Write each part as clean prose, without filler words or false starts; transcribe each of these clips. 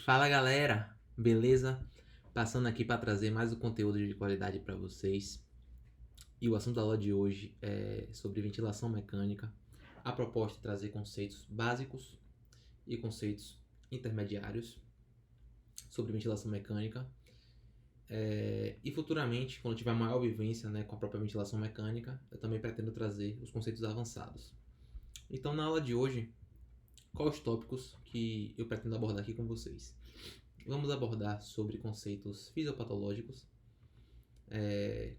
Fala galera, beleza? Passando aqui para trazer mais um conteúdo de qualidade para vocês. E o assunto da aula de hoje é sobre ventilação mecânica. A proposta é trazer conceitos básicos e conceitos intermediários sobre ventilação mecânica. E futuramente, quando eu tiver maior vivência, com a própria ventilação mecânica, eu também pretendo trazer os conceitos avançados. Então, na aula de hoje, quais os tópicos que eu pretendo abordar aqui com vocês? Vamos abordar sobre conceitos fisiopatológicos,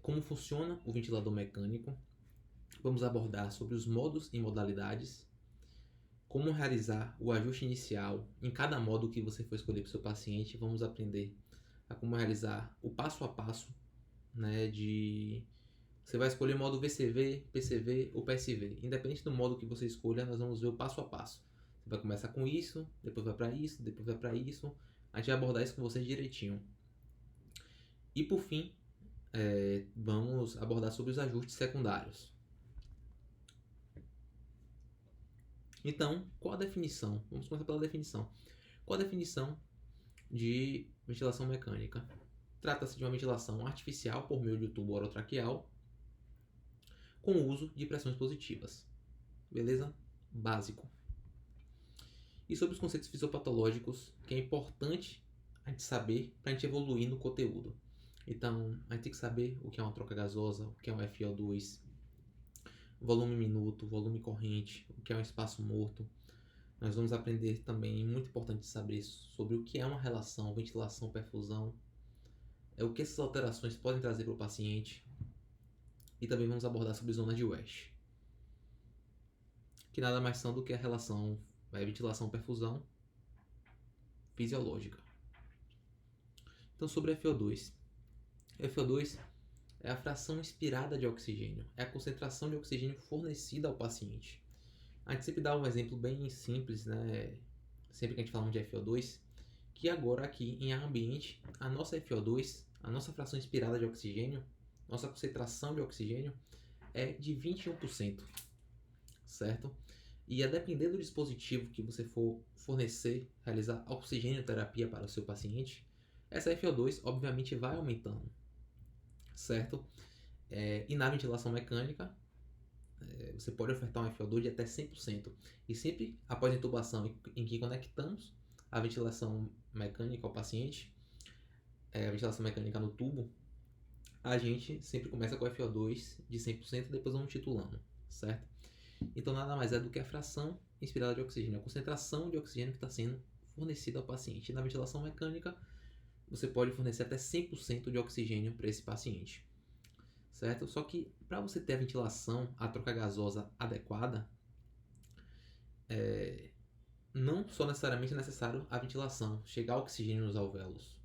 como funciona o ventilador mecânico. Vamos abordar sobre os modos e modalidades, como realizar o ajuste inicial em cada modo que você for escolher para o seu paciente. Vamos aprender a como realizar o passo a passo, você vai escolher o modo VCV, PCV ou PSV. Independente do modo que você escolha, nós vamos ver o passo a passo. Você vai começar com isso, depois vai para isso, depois vai para isso. A gente vai abordar isso com vocês direitinho. E por fim, vamos abordar sobre os ajustes secundários. Então, qual a definição? Vamos começar pela definição. Qual a definição de ventilação mecânica? Trata-se de uma ventilação artificial por meio de um tubo orotraqueal com o uso de pressões positivas. Beleza? Básico. E sobre os conceitos fisiopatológicos, que é importante a gente saber para a gente evoluir no conteúdo. Então, a gente tem que saber o que é uma troca gasosa, o que é um FO2, volume minuto, volume corrente, o que é um espaço morto. Nós vamos aprender também, muito importante saber sobre o que é uma relação ventilação-perfusão, o que essas alterações podem trazer para o paciente. E também vamos abordar sobre zonas de Wesch, que nada mais são do que a relação ventilação-perfusão fisiológica. Então, sobre FO2. FO2 é a fração inspirada de oxigênio, é a concentração de oxigênio fornecida ao paciente. A gente sempre dá um exemplo bem simples, sempre que a gente fala de FO2, que agora aqui em ar ambiente, a nossa FO2, a nossa fração inspirada de oxigênio, nossa concentração de oxigênio é de 21%, certo? E a depender do dispositivo que você for fornecer, realizar oxigênio-terapia para o seu paciente, essa FO2 obviamente vai aumentando, certo? E na ventilação mecânica, você pode ofertar um FO2 de até 100%. E sempre após a intubação em que conectamos a ventilação mecânica ao paciente, a ventilação mecânica no tubo, a gente sempre começa com FO2 de 100% e depois vamos titulando, certo? Então nada mais é do que a fração inspirada de oxigênio, a concentração de oxigênio que está sendo fornecida ao paciente. Na ventilação mecânica, você pode fornecer até 100% de oxigênio para esse paciente, certo? Só que para você ter a ventilação, a troca gasosa adequada, não só necessariamente é necessário a ventilação, chegar oxigênio nos alvéolos.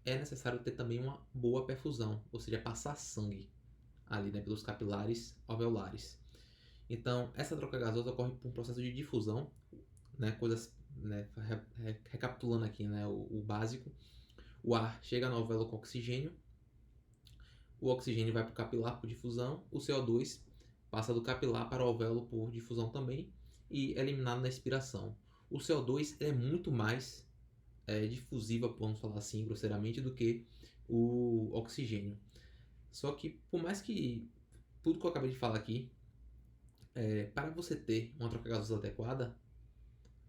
É necessário ter também uma boa perfusão, ou seja, passar sangue ali, pelos capilares alveolares. Então, essa troca gasosa ocorre por um processo de difusão, recapitulando aqui, o básico. O ar chega no alvéolo com oxigênio, o oxigênio vai para o capilar por difusão, o CO2 passa do capilar para o alvéolo por difusão também e é eliminado na expiração. O CO2 é muito mais difusiva, vamos falar assim grosseiramente, do que o oxigênio. Só que, por mais que tudo que eu acabei de falar aqui, para você ter uma troca gasosa adequada,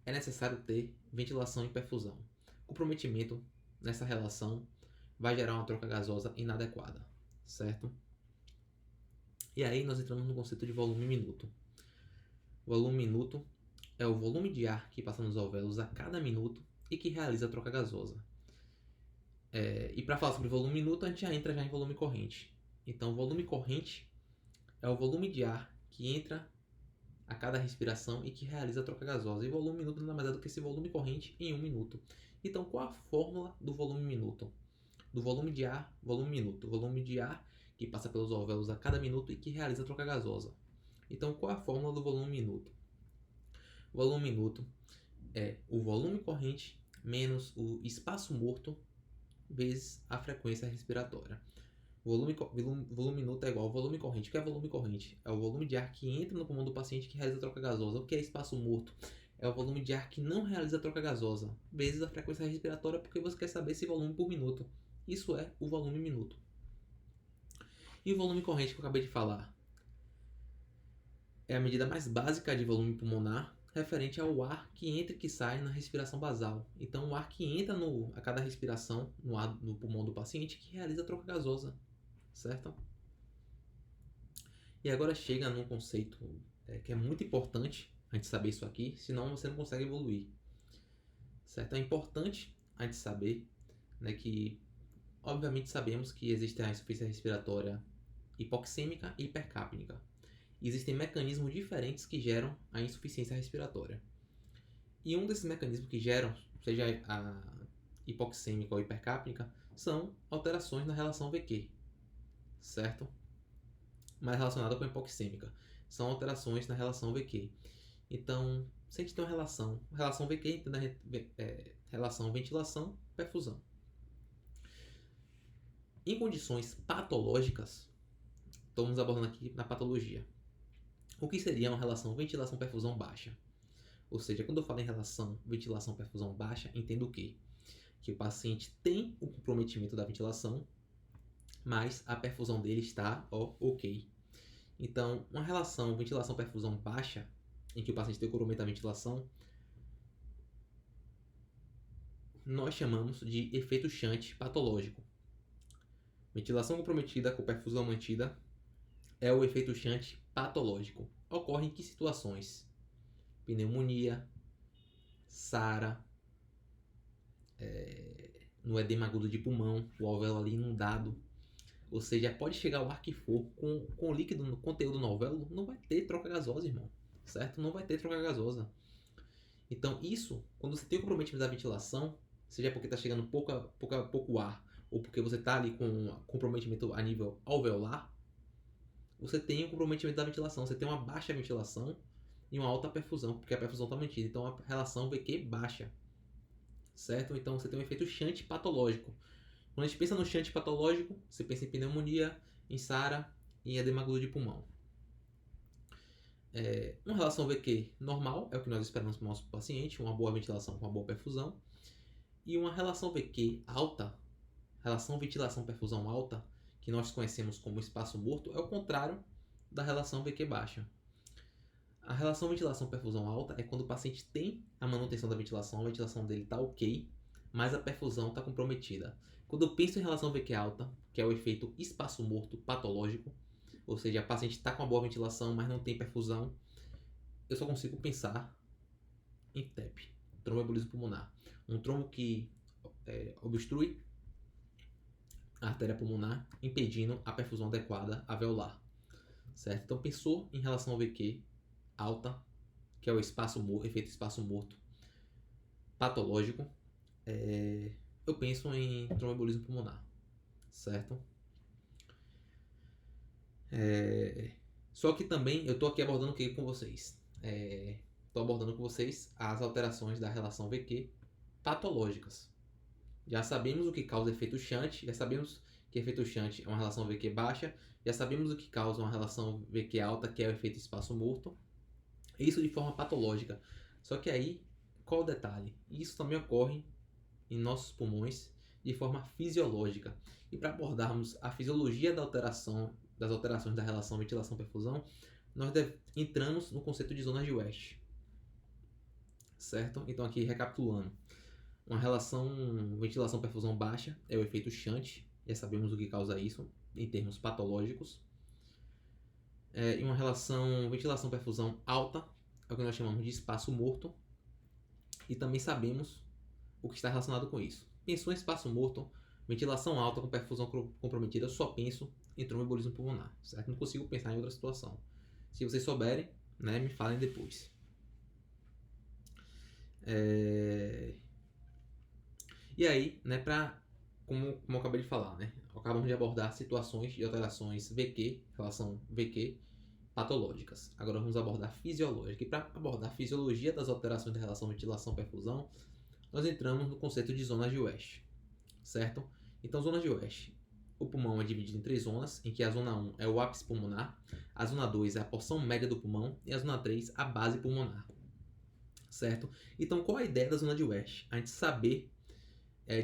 é necessário ter ventilação e perfusão. Comprometimento nessa relação vai gerar uma troca gasosa inadequada, certo? E aí nós entramos no conceito de volume minuto. Volume minuto é o volume de ar que passa nos alvéolos a cada minuto e que realiza a troca gasosa. E para falar sobre volume minuto, a gente já entra em volume corrente. Então, volume corrente é o volume de ar que entra a cada respiração e que realiza a troca gasosa. E volume minuto nada mais é do que esse volume corrente em 1 minuto. Então, qual a fórmula do volume minuto? Do volume de ar, volume minuto. Volume de ar que passa pelos alvéolos a cada minuto e que realiza a troca gasosa. Então, qual a fórmula do volume minuto? O volume minuto é o volume corrente menos o espaço morto vezes a frequência respiratória. Volume minuto é igual ao volume corrente. O que é volume corrente? É o volume de ar que entra no pulmão do paciente que realiza a troca gasosa. O que é espaço morto? é o volume de ar que não realiza troca gasosa, vezes a frequência respiratória, porque você quer saber esse volume por minuto. Isso é o volume minuto. E o volume corrente que eu acabei de falar é a medida mais básica de volume pulmonar, referente ao ar que entra e que sai na respiração basal. Então, o ar que entra a cada respiração no pulmão do paciente que realiza a troca gasosa, certo? E agora chega num conceito que é muito importante a gente saber isso aqui, senão você não consegue evoluir, certo? É importante a gente saber, né, que, obviamente, sabemos que existe a insuficiência respiratória hipoxêmica e hipercapnia. Existem mecanismos diferentes que geram a insuficiência respiratória. E um desses mecanismos que geram, seja a hipoxêmica ou hipercapnia, são alterações na relação VQ, certo? Mais relacionada com a hipoxêmica. São alterações na relação VQ. Então, se a gente tem uma relação VQ, entende relação ventilação-perfusão. Em condições patológicas, estamos abordando aqui na patologia. O que seria uma relação ventilação-perfusão baixa? Ou seja, quando eu falo em relação ventilação-perfusão baixa, entendo o quê? Que o paciente tem o comprometimento da ventilação, mas a perfusão dele está ok. Então, uma relação ventilação-perfusão baixa, em que o paciente tem o comprometimento da ventilação, nós chamamos de efeito shunt patológico. Ventilação comprometida com perfusão mantida é o efeito shunt patológico. Ocorre em que situações? Pneumonia, SARA, no edema agudo de pulmão, o alvéolo ali inundado. Ou seja, pode chegar o ar que for, com o líquido no conteúdo no alvéolo, não vai ter troca gasosa, irmão. Certo? Não vai ter troca gasosa. Então, isso, quando você tem o comprometimento da ventilação, seja porque está chegando pouco ar, ou porque você está ali com comprometimento a nível alveolar, você tem o comprometimento da ventilação. Você tem uma baixa ventilação e uma alta perfusão, porque a perfusão está mantida. Então, a relação VQ baixa. Certo? Então, você tem um efeito shunt patológico. Quando a gente pensa no shunt patológico, você pensa em pneumonia, em SARA e em edema agudo de pulmão. Uma relação VQ normal é o que nós esperamos para o nosso paciente, uma boa ventilação com uma boa perfusão. E uma relação VQ alta, relação ventilação-perfusão alta, que nós conhecemos como espaço morto, é o contrário da relação VQ baixa. A relação ventilação-perfusão alta é quando o paciente tem a manutenção da ventilação, a ventilação dele está ok, mas a perfusão está comprometida. Quando eu penso em relação VQ alta, que é o efeito espaço morto patológico, ou seja, a paciente está com uma boa ventilação, mas não tem perfusão, eu só consigo pensar em TEP, tromboembolismo pulmonar. Um trombo que obstrui a artéria pulmonar, impedindo a perfusão adequada alveolar. Certo? Então, pensou em relação ao VQ alta, que é o efeito espaço morto patológico, eu penso em tromboembolismo pulmonar. Certo? Só que também eu estou aqui abordando o que com vocês? Estou abordando com vocês as alterações da relação VQ patológicas. Já sabemos o que causa efeito shunt, já sabemos que efeito shunt é uma relação VQ baixa, já sabemos o que causa uma relação VQ alta, que é o efeito espaço morto. Isso de forma patológica. Só que aí, qual o detalhe? Isso também ocorre em nossos pulmões de forma fisiológica. E para abordarmos a fisiologia das alterações da relação ventilação-perfusão, nós entramos no conceito de zonas de West. Certo? Então aqui recapitulando. Uma relação ventilação-perfusão baixa é o efeito shunt, já sabemos o que causa isso em termos patológicos. E uma relação ventilação-perfusão alta é o que nós chamamos de espaço morto, e também sabemos o que está relacionado com isso. Pensou em espaço morto, ventilação alta com perfusão comprometida, eu só penso em tromboembolismo pulmonar, certo? Não consigo pensar em outra situação. Se vocês souberem, né, me falem depois. E aí, né, como eu acabei de falar, né, acabamos de abordar situações de alterações VQ, relação VQ, patológicas. Agora vamos abordar fisiológica. E para abordar a fisiologia das alterações da relação ventilação-perfusão, nós entramos no conceito de zonas de West, certo? Então, zonas de West. O pulmão é dividido em 3 zonas, em que a zona 1 é o ápice pulmonar, a zona 2 é a porção média do pulmão e a zona 3 a base pulmonar. certo? Então, qual a ideia da zona de West? A gente saber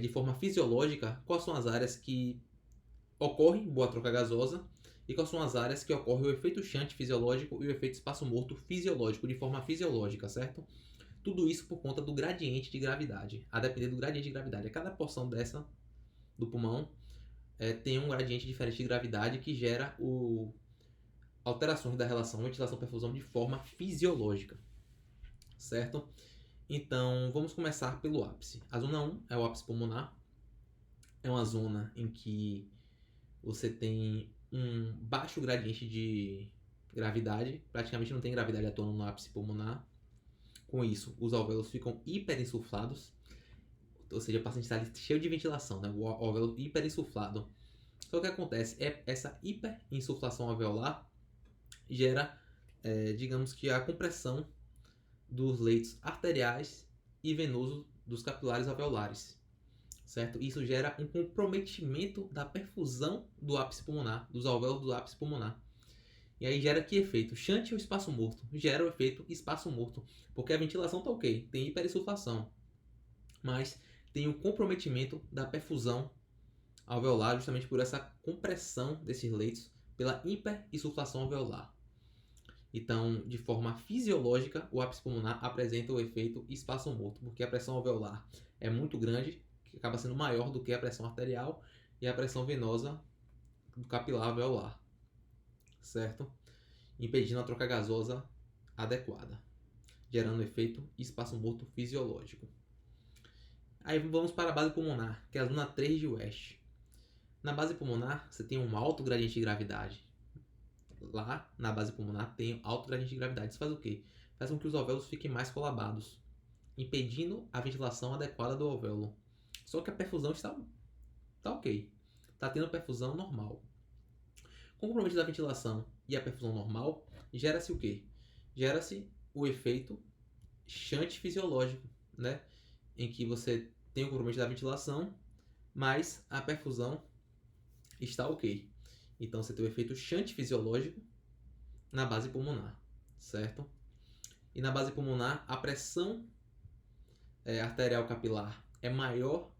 de forma fisiológica quais são as áreas que ocorre boa troca gasosa e quais são as áreas que ocorre o efeito Shunt fisiológico e o efeito espaço morto fisiológico, de forma fisiológica, certo? Tudo isso por conta do gradiente de gravidade. A depender do gradiente de gravidade, a cada porção dessa do pulmão tem um gradiente diferente de gravidade que gera alterações da relação ventilação-perfusão de forma fisiológica, certo? Então, vamos começar pelo ápice. A zona 1 é o ápice pulmonar. É uma zona em que você tem um baixo gradiente de gravidade, praticamente não tem gravidade atuando no ápice pulmonar. Com isso, os alvéolos ficam hiperinsuflados, ou seja, o paciente está ali cheio de ventilação, né? O alvéolo hiperinsuflado. Só que o que acontece é essa hiperinsuflação alveolar gera, digamos que a compressão dos leitos arteriais e venosos dos capilares alveolares, certo? Isso gera um comprometimento da perfusão do ápice pulmonar, dos alvéolos do ápice pulmonar. E aí gera que efeito? Shunt ou espaço morto? Gera o efeito espaço morto, porque a ventilação está ok, tem hiperinsuflação, mas tem o comprometimento da perfusão alveolar justamente por essa compressão desses leitos pela hiperinsuflação alveolar. Então, de forma fisiológica, o ápice pulmonar apresenta o efeito espaço morto, porque a pressão alveolar é muito grande, que acaba sendo maior do que a pressão arterial e a pressão venosa do capilar alveolar, certo? Impedindo a troca gasosa adequada, gerando efeito espaço morto fisiológico. Aí vamos para a base pulmonar, que é a zona 3 de West. Na base pulmonar, você tem um alto gradiente de gravidade. Lá na base pulmonar tem alto gradiente de gravidade. Isso faz o quê? Faz com que os alvéolos fiquem mais colabados, impedindo a ventilação adequada do alvéolo. Só que a perfusão está ok. Está tendo perfusão normal. Com o comprometimento da ventilação e a perfusão normal, gera-se o quê? Gera-se o efeito Shunt fisiológico, né? Em que você tem o comprometimento da ventilação, mas a perfusão está ok. Então você tem o efeito Shunt fisiológico na base pulmonar, certo? E na base pulmonar, a pressão arterial capilar é maior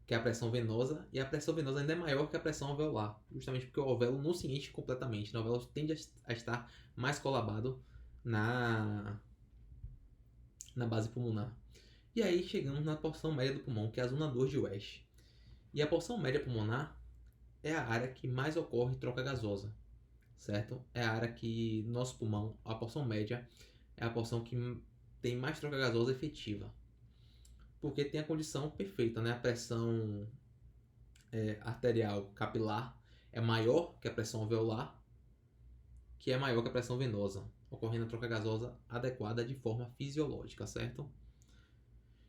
que a pressão venosa, e a pressão venosa ainda é maior que a pressão alveolar, justamente porque o alvéolo não se enche completamente, o alvéolo tende a estar mais colabado na base pulmonar. E aí chegamos na porção média do pulmão, que é a zona 2 de West. E a porção média pulmonar é a área que mais ocorre troca gasosa, certo? É a área que nosso pulmão, a porção média, é a porção que tem mais troca gasosa efetiva. Porque tem a condição perfeita, né? A pressão arterial capilar é maior que a pressão alveolar, que é maior que a pressão venosa, ocorrendo a troca gasosa adequada de forma fisiológica, certo?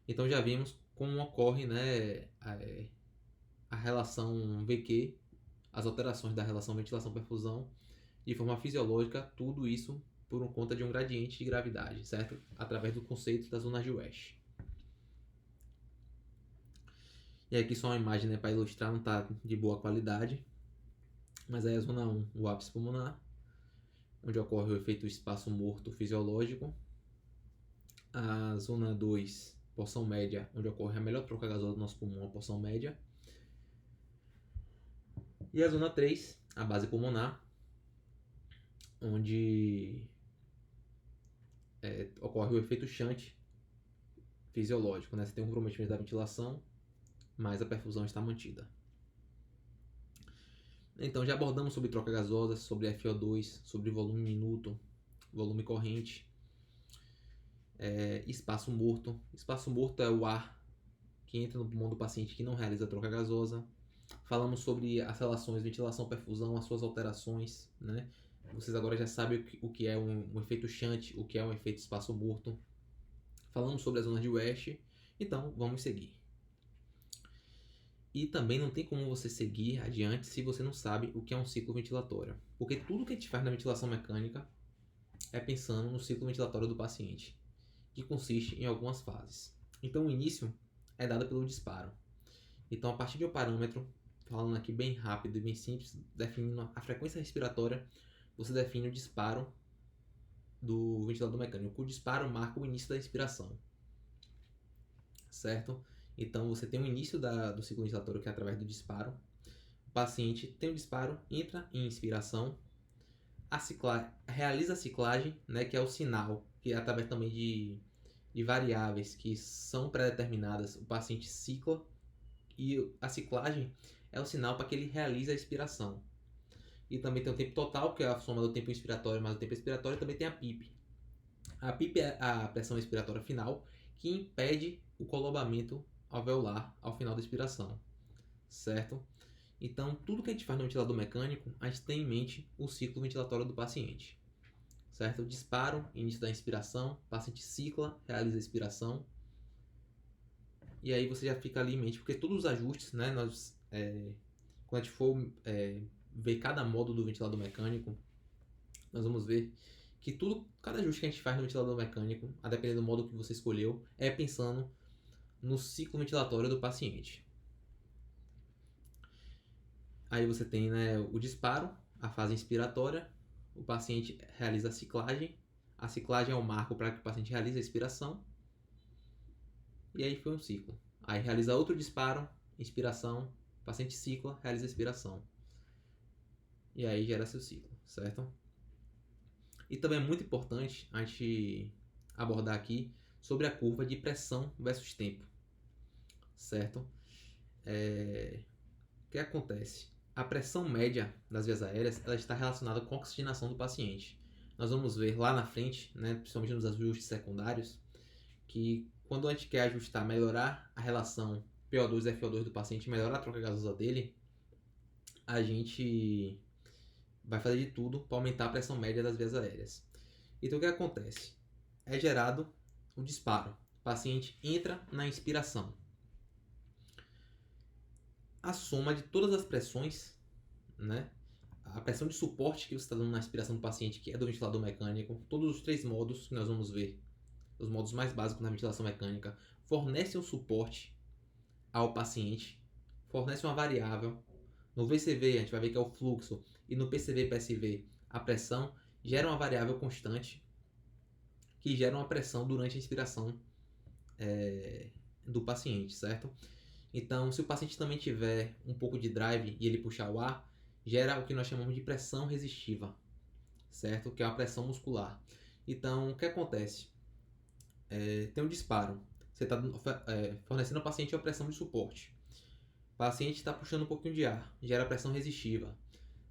Então já vimos como ocorre, né, a relação VQ, as alterações da relação ventilação-perfusão de forma fisiológica, tudo isso por conta de um gradiente de gravidade, certo? Através do conceito das zonas de West. E aqui só uma imagem, né, para ilustrar, não está de boa qualidade. Mas aí a zona 1, o ápice pulmonar, onde ocorre o efeito espaço morto fisiológico. A zona 2, porção média, onde ocorre a melhor troca gasosa do nosso pulmão, a porção média. E a zona 3, a base pulmonar, onde ocorre o efeito Shunt fisiológico, né? Você tem um comprometimento da ventilação, mas a perfusão está mantida. Então já abordamos sobre troca gasosa, sobre FO2, sobre volume minuto, volume corrente, espaço morto. Espaço morto é o ar que entra no pulmão do paciente que não realiza troca gasosa. Falamos sobre as relações ventilação-perfusão, as suas alterações, né? Vocês agora já sabem o que é um efeito Shunt, o que é um efeito espaço morto. Falamos sobre as zonas de West, então vamos seguir. E também não tem como você seguir adiante se você não sabe o que é um ciclo ventilatório. Porque tudo que a gente faz na ventilação mecânica é pensando no ciclo ventilatório do paciente, que consiste em algumas fases. Então o início é dado pelo disparo. Então a partir de um parâmetro, falando aqui bem rápido e bem simples, definindo a frequência respiratória, você define o disparo do ventilador mecânico. O disparo marca o início da inspiração, certo? Então você tem o início do ciclo ventilatório, que é através do disparo. O paciente tem o disparo, entra em inspiração, realiza a ciclagem, né, que é o sinal, que é através também de variáveis que são pré-determinadas, o paciente cicla, e a ciclagem é o sinal para que ele realize a expiração. E também tem o tempo total, que é a soma do tempo inspiratório mais o tempo expiratório, e também tem a PIP. A PIP é a pressão expiratória final, que impede o colobamento alveolar ao final da expiração, certo? Então, tudo que a gente faz no ventilador mecânico, a gente tem em mente o ciclo ventilatório do paciente, certo? Disparo, início da inspiração, paciente cicla, realiza a expiração, e aí você já fica ali em mente, porque todos os ajustes, né, quando a gente for ver cada módulo do ventilador mecânico, nós vamos ver que cada ajuste que a gente faz no ventilador mecânico, a depender do módulo que você escolheu, é pensando no ciclo ventilatório do paciente. Aí você tem, né, o disparo, a fase inspiratória, o paciente realiza a ciclagem é o marco para que o paciente realize a expiração, e aí foi um ciclo. Aí realiza outro disparo, inspiração, o paciente cicla, realiza a expiração. E aí gera seu ciclo, certo? E também é muito importante a gente abordar aqui sobre a curva de pressão versus tempo, certo? O que acontece? A pressão média das vias aéreas ela está relacionada com a oxigenação do paciente. Nós vamos ver lá na frente, né, principalmente nos ajustes secundários, que quando a gente quer ajustar, melhorar a relação PO2 e FO2 do paciente, melhorar a troca gasosa dele, a gente vai fazer de tudo para aumentar a pressão média das vias aéreas. Então o que acontece? É gerado um disparo. O paciente entra na inspiração. A soma de todas as pressões, né? A pressão de suporte que você está dando na inspiração do paciente, que é do ventilador mecânico, todos os 3 modos que nós vamos ver, os modos mais básicos na ventilação mecânica, fornecem um suporte ao paciente, fornece uma variável. No VCV a gente vai ver que é o fluxo, e no PCV e PSV a pressão, gera uma variável constante que gera uma pressão durante a inspiração do paciente, certo? Então, se o paciente também tiver um pouco de drive e ele puxar o ar, gera o que nós chamamos de pressão resistiva, certo? Que é uma pressão muscular. Então, o que acontece? Tem um disparo. Você está fornecendo ao paciente uma pressão de suporte. O paciente está puxando um pouquinho de ar, gera pressão resistiva.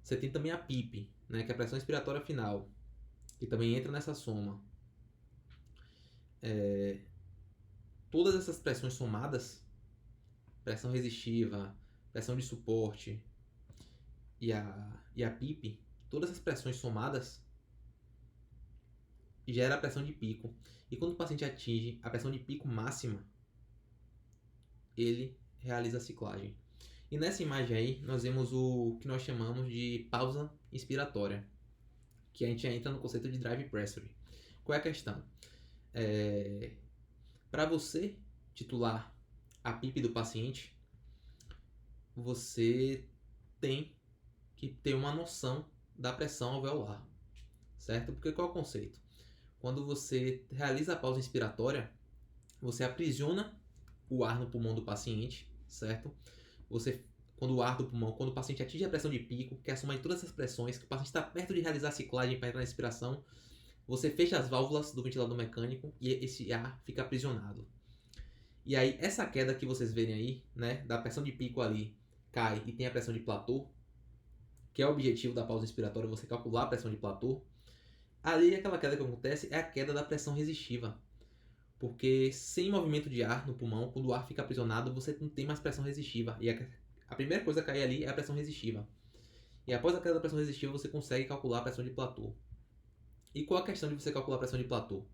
Você tem também a PIP, né, que é a pressão expiratória final, que também entra nessa soma. Todas essas pressões somadas, pressão resistiva, pressão de suporte e a PIP, todas essas pressões somadas gera a pressão de pico. E quando o paciente atinge a pressão de pico máxima, ele realiza a ciclagem. E nessa imagem aí, nós vemos o que nós chamamos de pausa inspiratória, que a gente entra no conceito de drive pressure. Qual é a questão? Para você titular a PIP do paciente, você tem que ter uma noção da pressão alveolar, certo? Porque qual é o conceito? Quando você realiza a pausa inspiratória, você aprisiona o ar no pulmão do paciente, certo? Quando o paciente atinge a pressão de pico, que é a soma de todas essas pressões, que o paciente está perto de realizar a ciclagem para entrar na expiração, você fecha as válvulas do ventilador mecânico e esse ar fica aprisionado. E aí, essa queda que vocês verem aí, né, da pressão de pico ali, cai e tem a pressão de platô, que é o objetivo da pausa inspiratória, você calcular a pressão de platô. Ali, aquela queda que acontece é a queda da pressão resistiva. Porque sem movimento de ar no pulmão, quando o ar fica aprisionado, você não tem mais pressão resistiva. E a primeira coisa a cair ali é a pressão resistiva. E após a queda da pressão resistiva, você consegue calcular a pressão de platô. E qual a questão de você calcular a pressão de platô?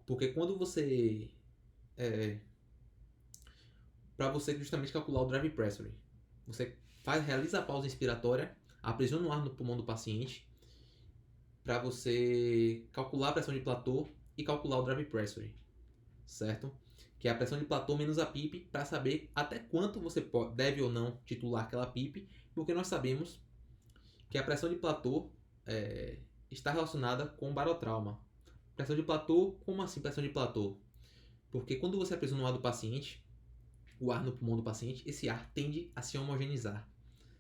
Porque quando você... para você justamente calcular o drive pressure, você realiza a pausa inspiratória, aprisiona o ar no pulmão do paciente, para você calcular a pressão de platô e calcular o drive pressure, certo? Que é a pressão de platô menos a PIP, para saber até quanto você deve ou não titular aquela PIP, porque nós sabemos que a pressão de platô está relacionada com o barotrauma. Pressão de platô, como assim pressão de platô? Porque quando você aprisiona o ar do paciente, o ar no pulmão do paciente, esse ar tende a se homogeneizar,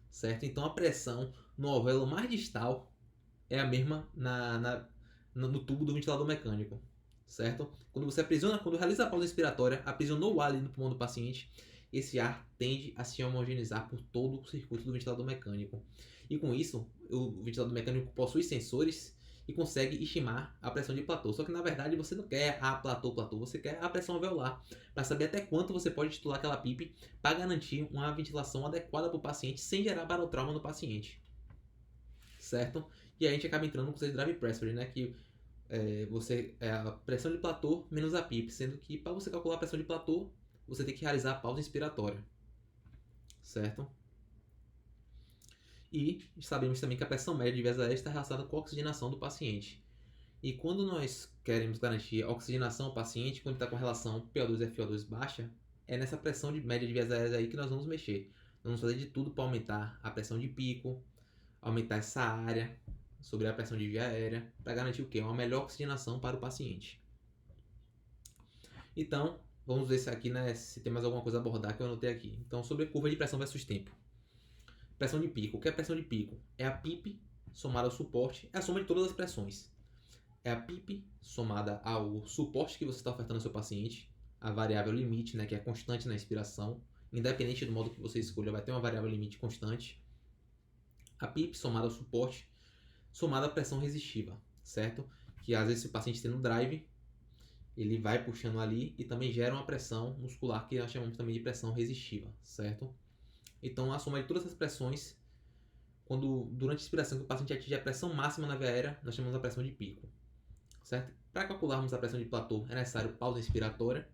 certo? Então a pressão no alvéolo mais distal é a mesma no tubo do ventilador mecânico, certo? Quando você aprisiona, quando realiza a pausa inspiratória, aprisionou o ar ali no pulmão do paciente, esse ar tende a se homogeneizar por todo o circuito do ventilador mecânico. E com isso, o ventilador mecânico possui sensores e consegue estimar a pressão de platô. Só que na verdade você não quer a platô, você quer a pressão alveolar, para saber até quanto você pode titular aquela PIP para garantir uma ventilação adequada para o paciente sem gerar barotrauma no paciente, certo? E aí a gente acaba entrando no conceito de drive pressure, né? Que você é a pressão de platô menos a PIP, sendo que para você calcular a pressão de platô, você tem que realizar a pausa inspiratória, certo? E sabemos também que a pressão média de vias aéreas está relacionada com a oxigenação do paciente. E quando nós queremos garantir a oxigenação ao paciente, quando está com relação PO2-FO2 baixa, é nessa pressão de média de vias aéreas aí que nós vamos mexer. Nós vamos fazer de tudo para aumentar a pressão de pico, aumentar essa área sobre a pressão de via aérea, para garantir o quê? Uma melhor oxigenação para o paciente. Então, vamos ver se aqui, né, se tem mais alguma coisa a abordar que eu anotei aqui. Então, sobre a curva de pressão versus tempo. Pressão de pico. O que é pressão de pico? É a PIP somada ao suporte, é a soma de todas as pressões. É a PIP somada ao suporte que você está ofertando ao seu paciente, a variável limite, né, que é constante na inspiração, independente do modo que você escolha, vai ter uma variável limite constante. A PIP somada ao suporte, somada à pressão resistiva, certo? Que às vezes se o paciente tem no drive, ele vai puxando ali e também gera uma pressão muscular que nós chamamos também de pressão resistiva, certo? Então a soma de todas essas pressões, quando durante a inspiração que o paciente atinge a pressão máxima na via aérea, nós chamamos a pressão de pico, certo? Para calcularmos a pressão de platô é necessário pausa inspiratória,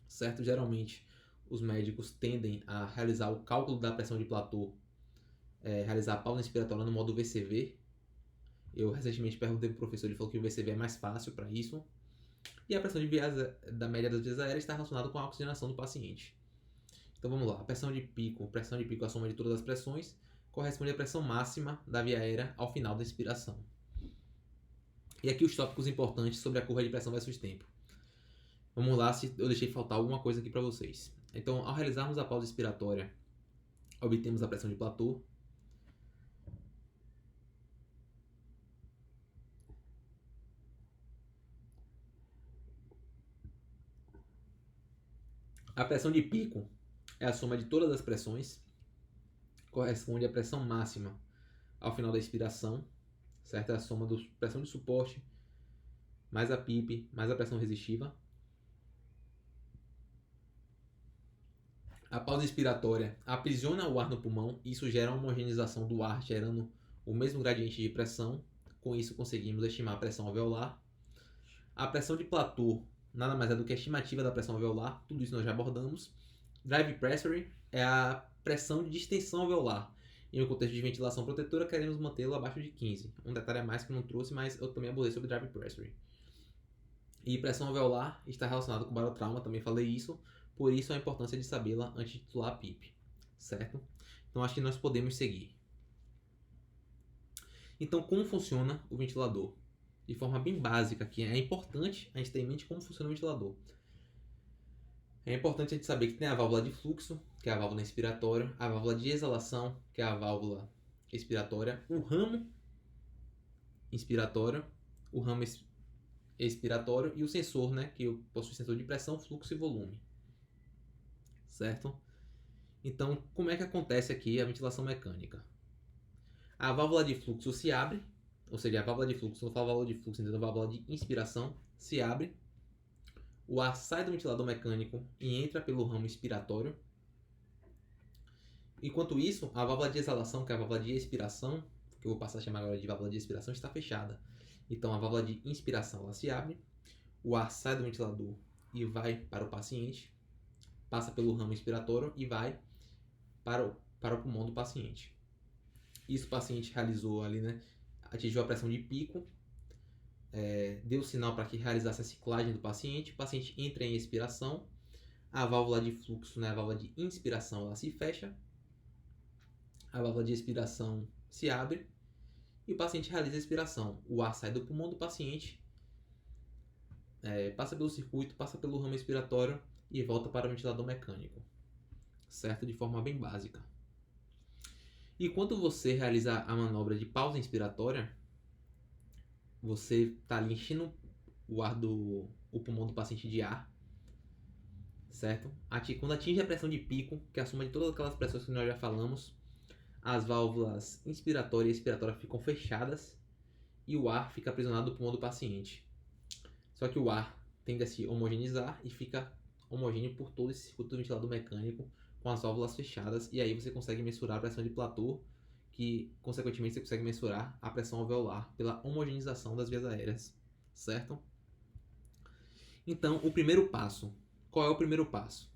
certo? Geralmente os médicos tendem a realizar o cálculo da pressão de platô, realizar a pausa inspiratória no modo VCV. Eu recentemente perguntei para o professor, ele falou que o VCV é mais fácil para isso. E a pressão de vias, da média das vias aéreas está relacionada com a oxigenação do paciente. Então vamos lá, a pressão de pico, a soma de todas as pressões, corresponde à pressão máxima da via aérea ao final da inspiração. E aqui os tópicos importantes sobre a curva de pressão versus tempo. Vamos lá se eu deixei faltar alguma coisa aqui para vocês. Então, ao realizarmos a pausa inspiratória, obtemos a pressão de platô. A pressão de pico é a soma de todas as pressões, corresponde à pressão máxima ao final da inspiração, certo? É a soma da pressão de suporte, mais a PIP, mais a pressão resistiva. A pausa inspiratória aprisiona o ar no pulmão, isso gera uma homogeneização do ar, gerando o mesmo gradiente de pressão. Com isso conseguimos estimar a pressão alveolar. A pressão de platô nada mais é do que a estimativa da pressão alveolar, tudo isso nós já abordamos. Drive pressure é a pressão de distensão alveolar. Em um contexto de ventilação protetora, queremos mantê-lo abaixo de 15. Um detalhe a mais que eu não trouxe, mas eu também abordei sobre drive pressure. E pressão alveolar está relacionada com barotrauma, também falei isso. Por isso a importância de sabê-la antes de titular a PIP, certo? Então acho que nós podemos seguir. Então como funciona o ventilador? De forma bem básica aqui, é importante a gente ter em mente como funciona o ventilador. É importante a gente saber que tem a válvula de fluxo, que é a válvula inspiratória, a válvula de exalação, que é a válvula expiratória, o ramo inspiratório, o ramo expiratório e o sensor, né, que possui sensor de pressão, fluxo e volume. Certo? Então, como é que acontece aqui a ventilação mecânica? A válvula de fluxo se abre, ou seja, a válvula de fluxo, quando eu falo válvula de fluxo, entendo a válvula de inspiração, se abre, o ar sai do ventilador mecânico e entra pelo ramo expiratório. Enquanto isso, a válvula de exalação, que é a válvula de expiração, que eu vou passar a chamar agora de válvula de expiração, está fechada. Então, a válvula de inspiração ela se abre, o ar sai do ventilador e vai para o paciente, passa pelo ramo expiratório e vai para o pulmão do paciente. Isso o paciente realizou ali, né? Atingiu a pressão de pico, deu sinal para que realizasse a ciclagem do paciente, o paciente entra em expiração, a válvula de fluxo, né, a válvula de inspiração, ela se fecha, a válvula de expiração se abre e o paciente realiza a expiração. O ar sai do pulmão do paciente passa pelo circuito, passa pelo ramo expiratório e volta para o ventilador mecânico, certo? De forma bem básica. E quando você realizar a manobra de pausa inspiratória, você está ali enchendo o pulmão do paciente de ar, certo? Quando atinge a pressão de pico, que é a soma de todas aquelas pressões que nós já falamos, as válvulas inspiratória e expiratória ficam fechadas e o ar fica aprisionado no pulmão do paciente. Só que o ar tende a se homogeneizar e fica homogêneo por todo esse circuito do ventilador mecânico com as válvulas fechadas, e aí você consegue mensurar a pressão de platô, que consequentemente você consegue mensurar a pressão alveolar pela homogeneização das vias aéreas, certo? Então, o primeiro passo. Qual é o primeiro passo?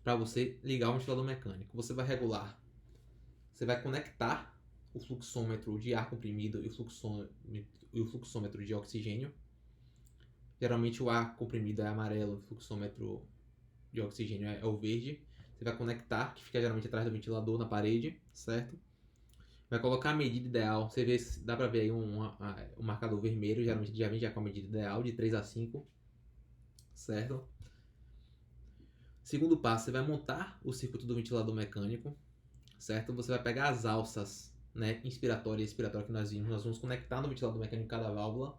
Para você ligar o ventilador mecânico, você vai regular, você vai conectar o fluxômetro de ar comprimido e o fluxômetro de oxigênio. Geralmente o ar comprimido é amarelo, o fluxômetro de oxigênio é o verde. Você vai conectar, que fica geralmente atrás do ventilador na parede, certo? Vai colocar a medida ideal. Você vê, dá pra ver aí um marcador vermelho, geralmente já vem já com a medida ideal, de 3 a 5, certo? Segundo passo, você vai montar o circuito do ventilador mecânico, certo? Você vai pegar as alças, né, inspiratória e expiratória que nós vimos, nós vamos conectar no ventilador mecânico cada válvula,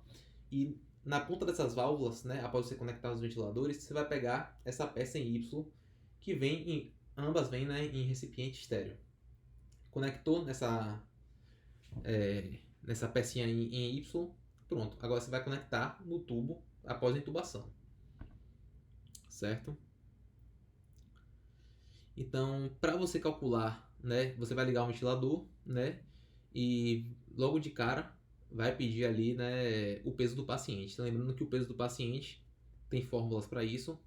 e na ponta dessas válvulas, né, após você conectar os ventiladores, você vai pegar essa peça em Y, que ambas vêm, né, em recipiente estéreo. Conectou nessa pecinha em Y, pronto. Agora você vai conectar no tubo após a intubação, certo? Então, para você calcular, né, você vai ligar o ventilador, né, e logo de cara vai pedir ali, né, o peso do paciente. Lembrando que o peso do paciente tem fórmulas para isso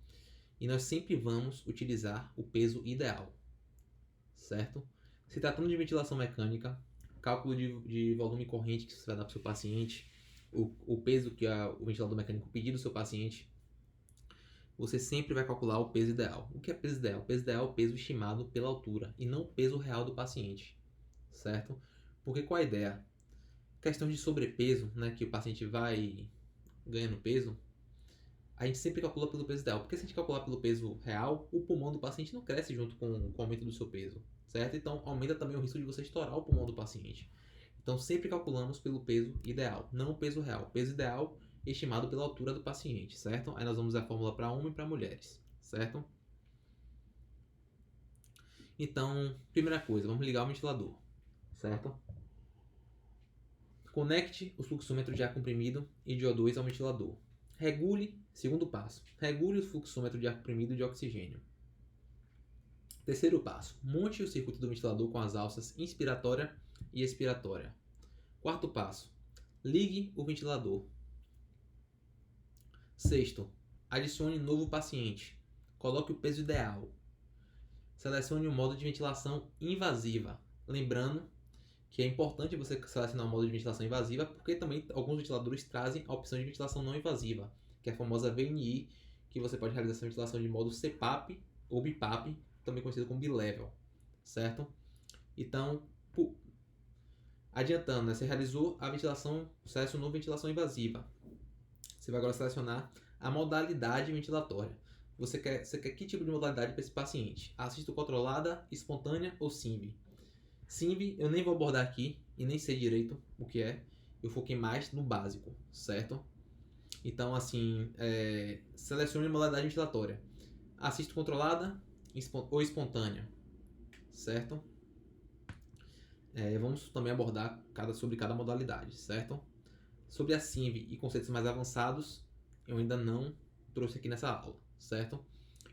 e nós sempre vamos utilizar o peso ideal, certo? Se tratando de ventilação mecânica, cálculo de volume corrente que você vai dar para o seu paciente, o peso que o ventilador mecânico pedir do seu paciente, você sempre vai calcular o peso ideal. O que é peso ideal? O peso ideal é o peso estimado pela altura e não o peso real do paciente, certo? Porque qual a ideia? Questão de sobrepeso, né, que o paciente vai ganhando peso, a gente sempre calcula pelo peso ideal. Porque se a gente calcular pelo peso real, o pulmão do paciente não cresce junto com o aumento do seu peso, certo? Então aumenta também o risco de você estourar o pulmão do paciente. Então sempre calculamos pelo peso ideal, não o peso real. O peso ideal estimado pela altura do paciente, certo? Aí nós vamos usar a fórmula para homem e para mulheres, certo? Então, primeira coisa, vamos ligar o ventilador, certo? Conecte o fluxômetro de ar comprimido e de O2 ao ventilador. Regule, segundo passo, regule o fluxômetro de ar comprimido e de oxigênio. Terceiro passo, monte o circuito do ventilador com as alças inspiratória e expiratória. Quarto passo, ligue o ventilador. Sexto, adicione novo paciente. Coloque o peso ideal. Selecione o modo de ventilação invasiva. Lembrando que é importante você selecionar o modo de ventilação invasiva, porque também alguns ventiladores trazem a opção de ventilação não invasiva, que é a famosa VNI, que você pode realizar essa ventilação de modo CPAP ou BIPAP, também conhecido como bilevel, certo? Então, adiantando, né? Você realizou a ventilação, selecionou ventilação invasiva. Você vai agora selecionar a modalidade ventilatória. Você quer que tipo de modalidade para esse paciente? Assisto controlada, espontânea ou SINV? SINV eu nem vou abordar aqui e nem sei direito o que é. Eu foquei mais no básico, certo? Então, assim, selecione a modalidade ventilatória. Assisto controlada ou espontânea, certo? Vamos também abordar sobre cada modalidade, certo? Sobre a SINV e conceitos mais avançados, eu ainda não trouxe aqui nessa aula, certo?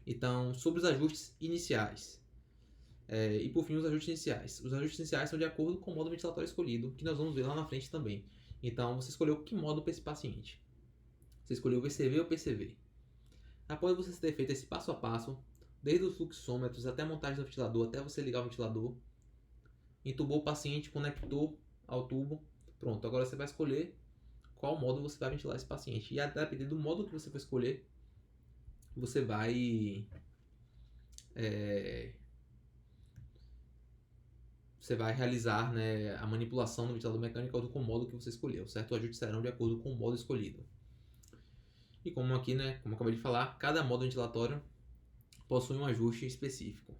Então, sobre os ajustes iniciais. E por fim, os ajustes iniciais. Os ajustes iniciais são de acordo com o modo ventilatório escolhido, que nós vamos ver lá na frente também. Então, você escolheu que modo para esse paciente. Você escolheu o VCV ou PCV. Após você ter feito esse passo a passo, desde os fluxômetros até a montagem do ventilador, até você ligar o ventilador, entubou o paciente, conectou ao tubo, pronto. Agora você vai escolher qual modo você vai ventilar esse paciente. E a depender do modo que você for escolher, você vai realizar, né, a manipulação do ventilador mecânico com o modo que você escolheu, certo? Os ajustes serão de acordo com o modo escolhido. E como aqui, né, como eu acabei de falar, cada modo ventilatório possui um ajuste específico.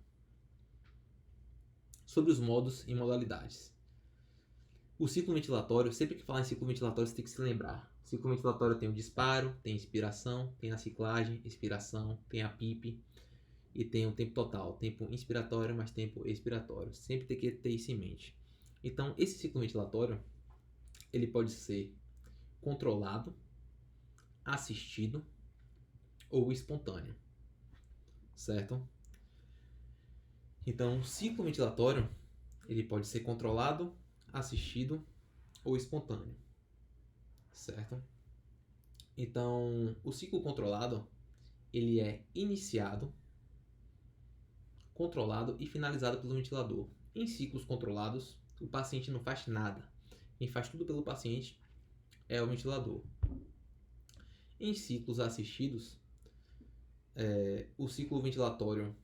Sobre os modos e modalidades. O ciclo ventilatório, sempre que falar em ciclo ventilatório, você tem que se lembrar. O ciclo ventilatório tem o disparo, tem a inspiração, tem a ciclagem, expiração, tem a PIP e tem o tempo total, tempo inspiratório mais tempo expiratório. Sempre tem que ter isso em mente. Então, esse ciclo ventilatório, ele pode ser controlado, assistido ou espontâneo, certo? Então, o ciclo ventilatório, ele pode ser controlado, assistido ou espontâneo, certo? Então, o ciclo controlado, ele é iniciado, controlado e finalizado pelo ventilador. Em ciclos controlados, o paciente não faz nada. Quem faz tudo pelo paciente é o ventilador. Em ciclos assistidos, o ciclo ventilatório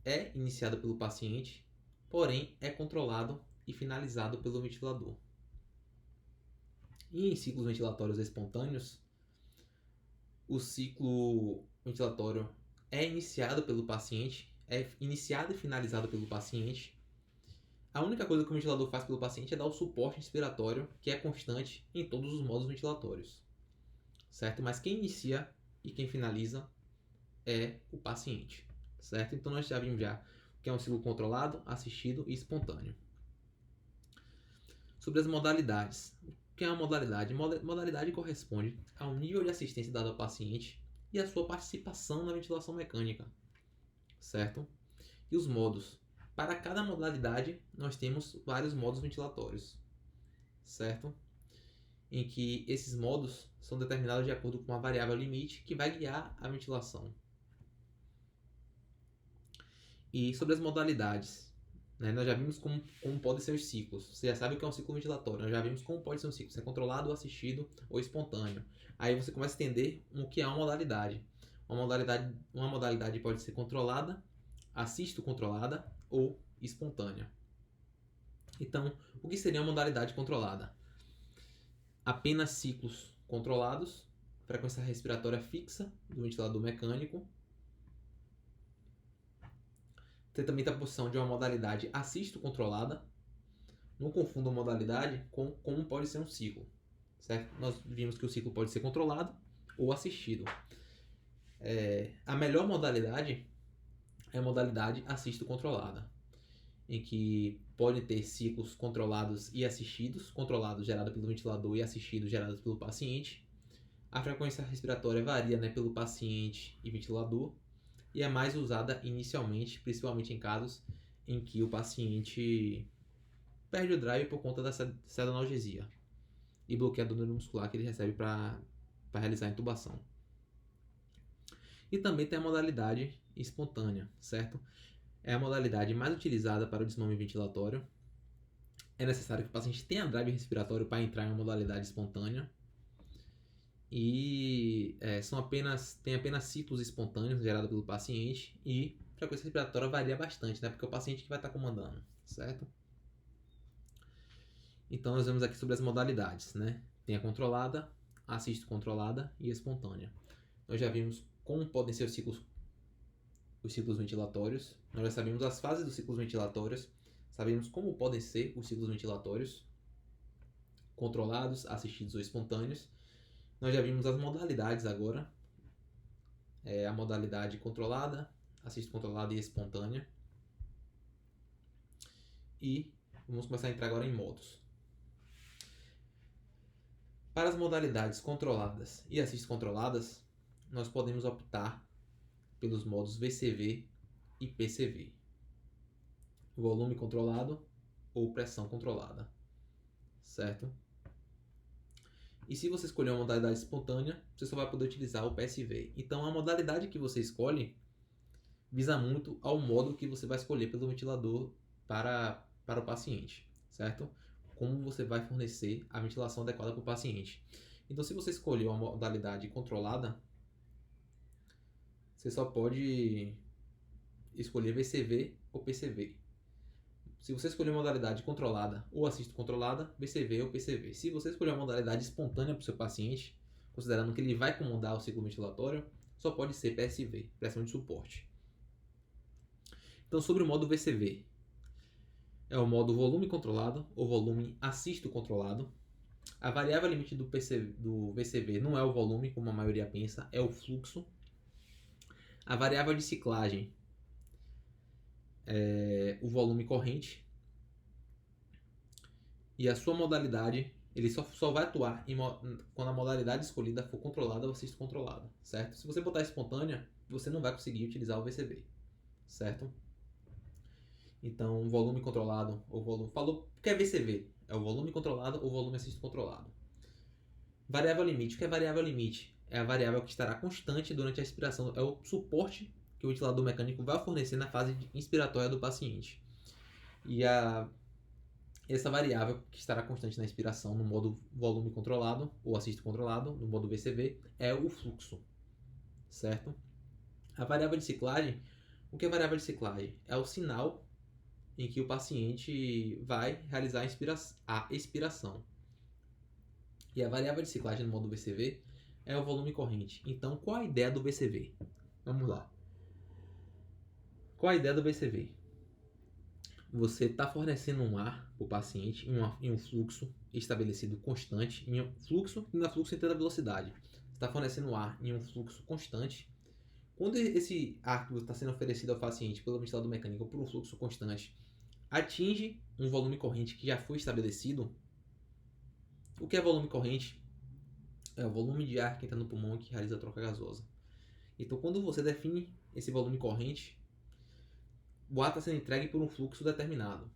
é iniciado pelo paciente, porém é controlado e finalizado pelo ventilador. E em ciclos ventilatórios espontâneos, o ciclo ventilatório é iniciado pelo paciente, é iniciado e finalizado pelo paciente. A única coisa que o ventilador faz pelo paciente é dar o suporte inspiratório, que é constante em todos os modos ventilatórios, certo? Mas quem inicia e quem finaliza é o paciente, certo? Então nós já vimos já que é um ciclo controlado, assistido e espontâneo. Sobre as modalidades. O que é uma modalidade? Modalidade corresponde ao nível de assistência dado ao paciente e a sua participação na ventilação mecânica, certo? E os modos. Para cada modalidade, nós temos vários modos ventilatórios, certo? Em que esses modos são determinados de acordo com uma variável limite que vai guiar a ventilação. E sobre as modalidades, né, nós já vimos como podem ser os ciclos. Você já sabe o que é um ciclo ventilatório. Nós já vimos como pode ser um ciclo. Se é controlado, assistido ou espontâneo. Aí você começa a entender o que é uma modalidade. Uma modalidade pode ser controlada, assisto-controlada ou espontânea. Então, o que seria uma modalidade controlada? Apenas ciclos controlados, frequência respiratória fixa do ventilador mecânico. Você também tem a posição de uma modalidade assisto-controlada. Não confunda a modalidade com como pode ser um ciclo, certo? Nós vimos que o ciclo pode ser controlado ou assistido. A melhor modalidade é a modalidade assisto-controlada, em que pode ter ciclos controlados e assistidos, controlados gerados pelo ventilador e assistidos gerados pelo paciente. A frequência respiratória varia, né, pelo paciente e ventilador e é mais usada inicialmente, principalmente em casos em que o paciente perde o drive por conta da sedonalgesia e bloqueia do neuromuscular que ele recebe para realizar a intubação. E também tem a modalidade espontânea, certo? É a modalidade mais utilizada para o desmame ventilatório. É necessário que o paciente tenha drive respiratório para entrar em uma modalidade espontânea. E tem apenas ciclos espontâneos gerados pelo paciente e a frequência respiratória varia bastante, né? Porque é o paciente que vai estar comandando, certo? Então nós vemos aqui sobre as modalidades, né? Tem a controlada, assisto controlada e espontânea. Nós já vimos como podem ser os ciclos ventilatórios. Nós já sabemos as fases dos ciclos ventilatórios. Sabemos como podem ser os ciclos ventilatórios controlados, assistidos ou espontâneos. Nós já vimos as modalidades agora. A modalidade controlada, assisto controlada e espontânea. E vamos começar a entrar agora em modos. Para as modalidades controladas e assisto controladas, nós podemos optar pelos modos VCV e PCV. Volume controlado ou pressão controlada, certo? E se você escolher uma modalidade espontânea, você só vai poder utilizar o PSV. Então a modalidade que você escolhe visa muito ao modo que você vai escolher pelo ventilador para o paciente, certo? Como você vai fornecer a ventilação adequada para o paciente. Então se você escolher uma modalidade controlada, você só pode escolher VCV ou PCV. Se você escolher uma modalidade controlada ou assisto controlada, VCV ou PCV. Se você escolher uma modalidade espontânea para o seu paciente, considerando que ele vai comandar o ciclo ventilatório, só pode ser PSV, pressão de suporte. Então, sobre o modo VCV, é o modo volume controlado ou volume assisto controlado. A variável limite do VCV não é o volume, como a maioria pensa, é o fluxo. A variável de ciclagem é o volume corrente. E a sua modalidade, ele só vai atuar quando a modalidade escolhida for controlada ou assisto controlada, certo? Se você botar espontânea, você não vai conseguir utilizar o VCV, certo? Então, volume controlado ou volume... Falou o que é VCV? É o volume controlado ou volume assisto controlado. Variável limite. O que é variável limite? É a variável que estará constante durante a expiração. É o suporte que o ventilador mecânico vai fornecer na fase inspiratória do paciente. E essa variável que estará constante na expiração no modo volume controlado ou assisto controlado, no modo VCV, é o fluxo, certo? A variável de ciclagem, o que é variável de ciclagem? É o sinal em que o paciente vai realizar a expiração. E a variável de ciclagem no modo VCV é o volume corrente. Então, qual a ideia do VCV? Vamos lá. Qual a ideia do VCV? Você está fornecendo um ar para o paciente em um fluxo estabelecido constante, em um fluxo, e não é fluxo em toda velocidade. Você está fornecendo ar em um fluxo constante. Quando esse ar que está sendo oferecido ao paciente pelo ventilador mecânico por um fluxo constante atinge um volume corrente que já foi estabelecido, o que é volume corrente? É o volume de ar que entra no pulmão que realiza a troca gasosa. Então, quando você define esse volume corrente, o ar está sendo entregue por um fluxo determinado.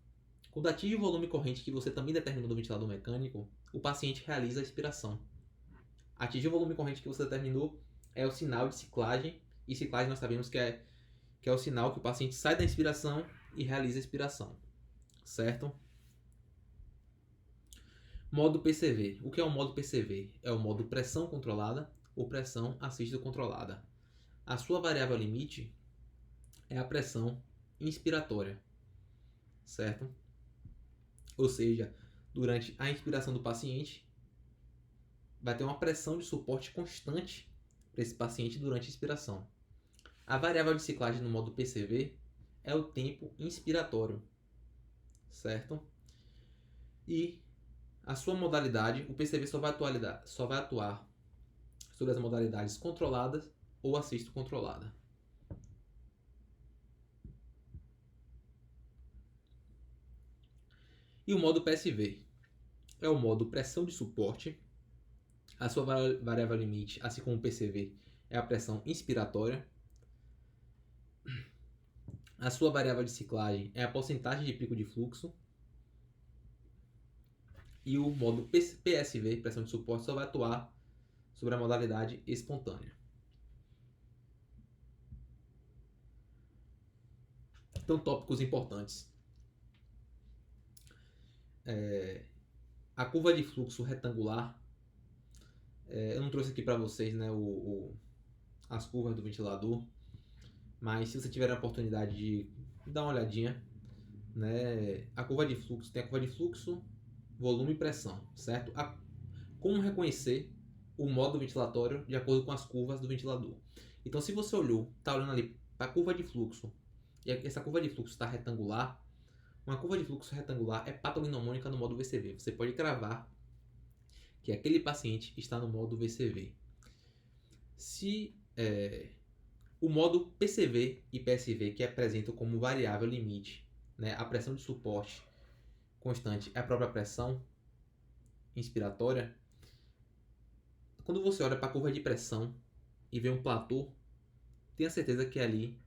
Quando atinge o volume corrente que você também determinou do ventilador mecânico, o paciente realiza a expiração. Atingir o volume corrente que você determinou é o sinal de ciclagem, e ciclagem nós sabemos que é o sinal que o paciente sai da inspiração e realiza a expiração, certo? Modo PCV. O que é o modo PCV? É o modo pressão controlada ou pressão assisto controlada. A sua variável limite é a pressão inspiratória, certo? Ou seja, durante a inspiração do paciente, vai ter uma pressão de suporte constante para esse paciente durante a inspiração. A variável de ciclagem no modo PCV é o tempo inspiratório, certo? E a sua modalidade, o PCV só vai atuar sobre as modalidades controladas ou assisto controlada. E o modo PSV é o modo pressão de suporte. A sua variável limite, assim como o PCV, é a pressão inspiratória. A sua variável de ciclagem é a porcentagem de pico de fluxo. E o modo PSV, pressão de suporte, só vai atuar sobre a modalidade espontânea. Então, tópicos importantes. A curva de fluxo retangular. Eu não trouxe aqui para vocês, né, as curvas do ventilador, mas se você tiver a oportunidade de dar uma olhadinha, né, a curva de fluxo tem a curva de fluxo, volume e pressão, certo? Como reconhecer o modo ventilatório de acordo com as curvas do ventilador? Então, se você está olhando ali para a curva de fluxo e essa curva de fluxo está retangular, uma curva de fluxo retangular é patognomônica no modo VCV. Você pode cravar que aquele paciente está no modo VCV. Se o modo PCV e PSV, que apresentam como variável limite, né, a pressão de suporte constante é a própria pressão inspiratória, quando você olha para a curva de pressão e vê um platô, tenha certeza que ali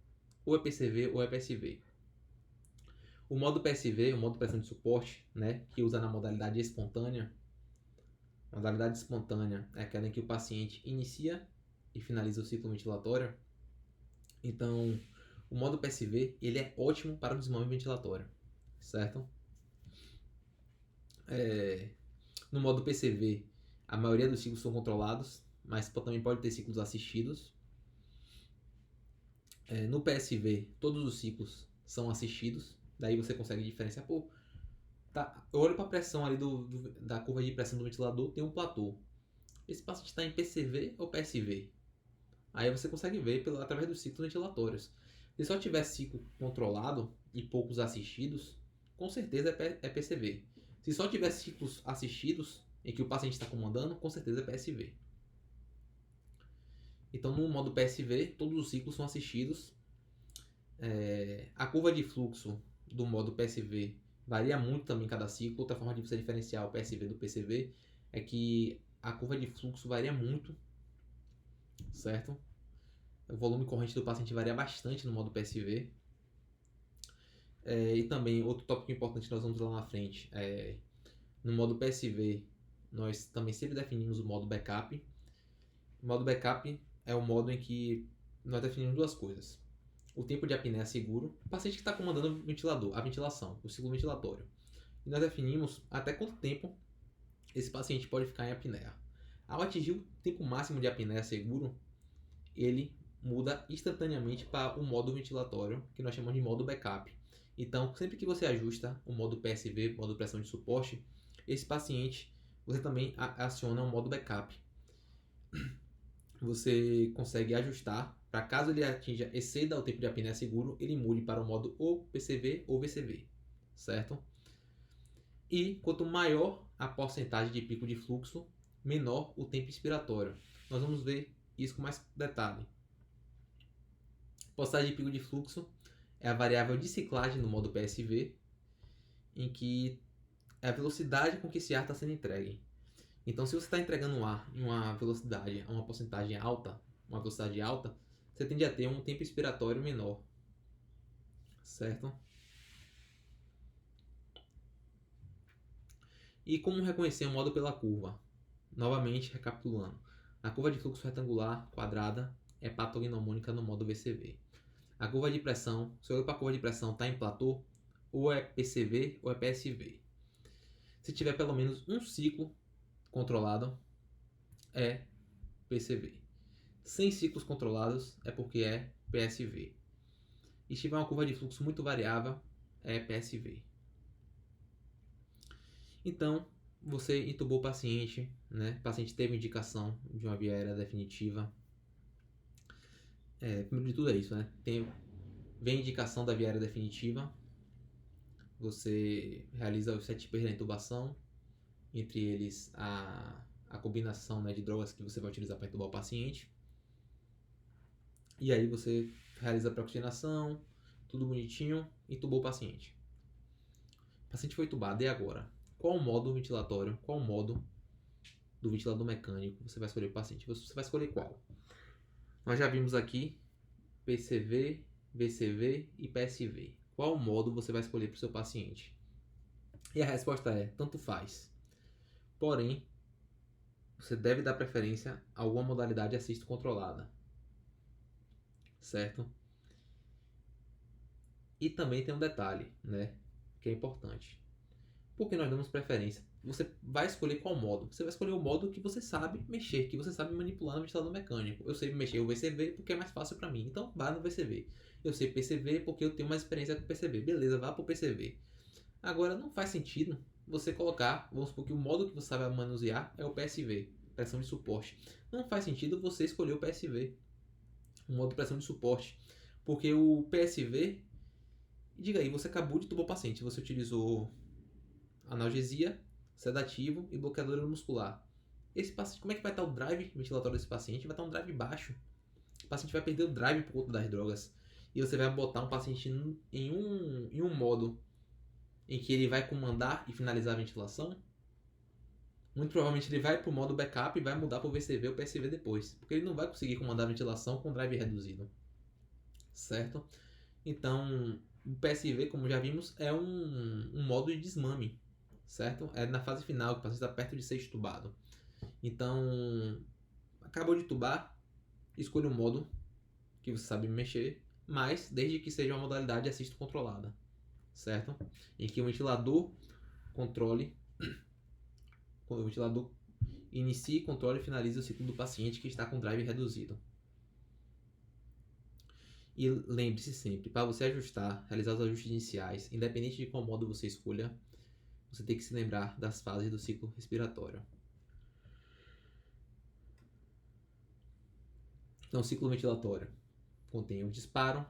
ou é PCV ou é PSV. O modo PSV, o modo pressão de suporte, né, que usa na modalidade espontânea. A modalidade espontânea é aquela em que o paciente inicia e finaliza o ciclo ventilatório. Então, o modo PSV ele é ótimo para o desmame ventilatório, certo? No modo PCV, a maioria dos ciclos são controlados, mas também pode ter ciclos assistidos. No PSV, todos os ciclos são assistidos, daí você consegue diferenciar. Eu olho para a pressão ali da curva de pressão do ventilador, tem um platô. esse paciente está em PCV ou PSV? Aí você consegue ver através dos ciclos ventilatórios. Se só tiver ciclo controlado e poucos assistidos, com certeza é PCV. Se só tiver ciclos assistidos em que o paciente está comandando, com certeza é PSV. Então, no modo PSV, todos os ciclos são assistidos. A curva de fluxo do modo PSV varia muito também em cada ciclo. Outra forma de você diferenciar o PSV do PCV é que a curva de fluxo varia muito, certo? O volume corrente do paciente varia bastante no modo PSV. E também, outro tópico importante que nós vamos lá na frente, no modo PSV, nós também sempre definimos o modo backup. O modo backup é o modo em que nós definimos duas coisas. O tempo de apneia seguro, o paciente que está comandando o ventilador, a ventilação, o ciclo ventilatório. E nós definimos até quanto tempo esse paciente pode ficar em apneia. Ao atingir o tempo máximo de apneia seguro, ele muda instantaneamente para o modo ventilatório, que nós chamamos de modo backup. Então, sempre que você ajusta o modo PSV, modo pressão de suporte, esse paciente, você também aciona o modo backup. Você consegue ajustar para caso ele exceda o tempo de apneia seguro, ele mude para o modo ou PCV ou VCV, certo? E quanto maior a porcentagem de pico de fluxo, menor o tempo expiratório. Nós vamos ver isso com mais detalhe. Porcentagem de pico de fluxo é a variável de ciclagem no modo PSV, em que é a velocidade com que esse ar está sendo entregue. Então, se você está entregando o ar em uma velocidade, uma porcentagem alta, uma velocidade alta, você tende a ter um tempo expiratório menor, certo? E como reconhecer o modo pela curva? Novamente, recapitulando. A curva de fluxo retangular quadrada é patognomônica no modo VCV. A curva de pressão, se eu olho para a curva de pressão, está em platô, ou é PCV ou é PSV. Se tiver pelo menos um ciclo controlado, é PCV. Sem ciclos controlados é porque é PSV. E se tiver uma curva de fluxo muito variável, é PSV. Então, você intubou o paciente, né? O paciente teve indicação de uma via aérea definitiva. Primeiro de tudo é isso, né? Vem a indicação da via aérea definitiva. Você realiza os 7 tipos da intubação, entre eles a combinação, né, de drogas que você vai utilizar para intubar o paciente. E aí você realiza a pré-oxigenação, tudo bonitinho, intubou o paciente. O paciente foi intubado, e agora? Qual o modo ventilatório? Qual o modo do ventilador mecânico você vai escolher para o paciente? Você vai escolher qual? Nós já vimos aqui PCV, VCV e PSV. Qual modo você vai escolher para o seu paciente? E a resposta é: tanto faz. Porém, você deve dar preferência a alguma modalidade assisto controlada, certo? E também tem um detalhe, né, que é importante. Por que nós damos preferência? Você vai escolher qual modo? Você vai escolher o modo que você sabe mexer, que você sabe manipular no ventilador mecânico. Eu sei mexer o VCV porque é mais fácil para mim, então vá no VCV. Eu sei PCV porque eu tenho mais experiência com PCV. Beleza, vá para o PCV. Agora, não faz sentido você colocar, vamos supor que o modo que você sabe manusear é o PSV, pressão de suporte. Não faz sentido você escolher o PSV, o modo de pressão de suporte, porque o PSV, diga aí, você acabou de tubar o paciente, você utilizou analgesia, sedativo e bloqueador muscular. Esse paciente, como é que vai estar o drive ventilatório desse paciente? Vai estar um drive baixo. O paciente vai perder o drive por conta das drogas. E você vai botar um paciente em um modo em que ele vai comandar e finalizar a ventilação. Muito provavelmente ele vai para o modo backup e vai mudar para o VCV ou PSV depois. Porque ele não vai conseguir comandar a ventilação com drive reduzido. Certo? Então, o PSV, como já vimos, é um modo de desmame. Certo? É na fase final, que o paciente está perto de ser extubado. Então, acabou de tubar, escolha um modo que você sabe mexer, mas desde que seja uma modalidade assisto controlada, certo? Em que o ventilador controle, o ventilador inicie, controle e finalize o ciclo do paciente que está com drive reduzido. E lembre-se sempre, para você ajustar, realizar os ajustes iniciais, independente de qual modo você escolha, você tem que se lembrar das fases do ciclo respiratório. Então, o ciclo ventilatório contém o disparo,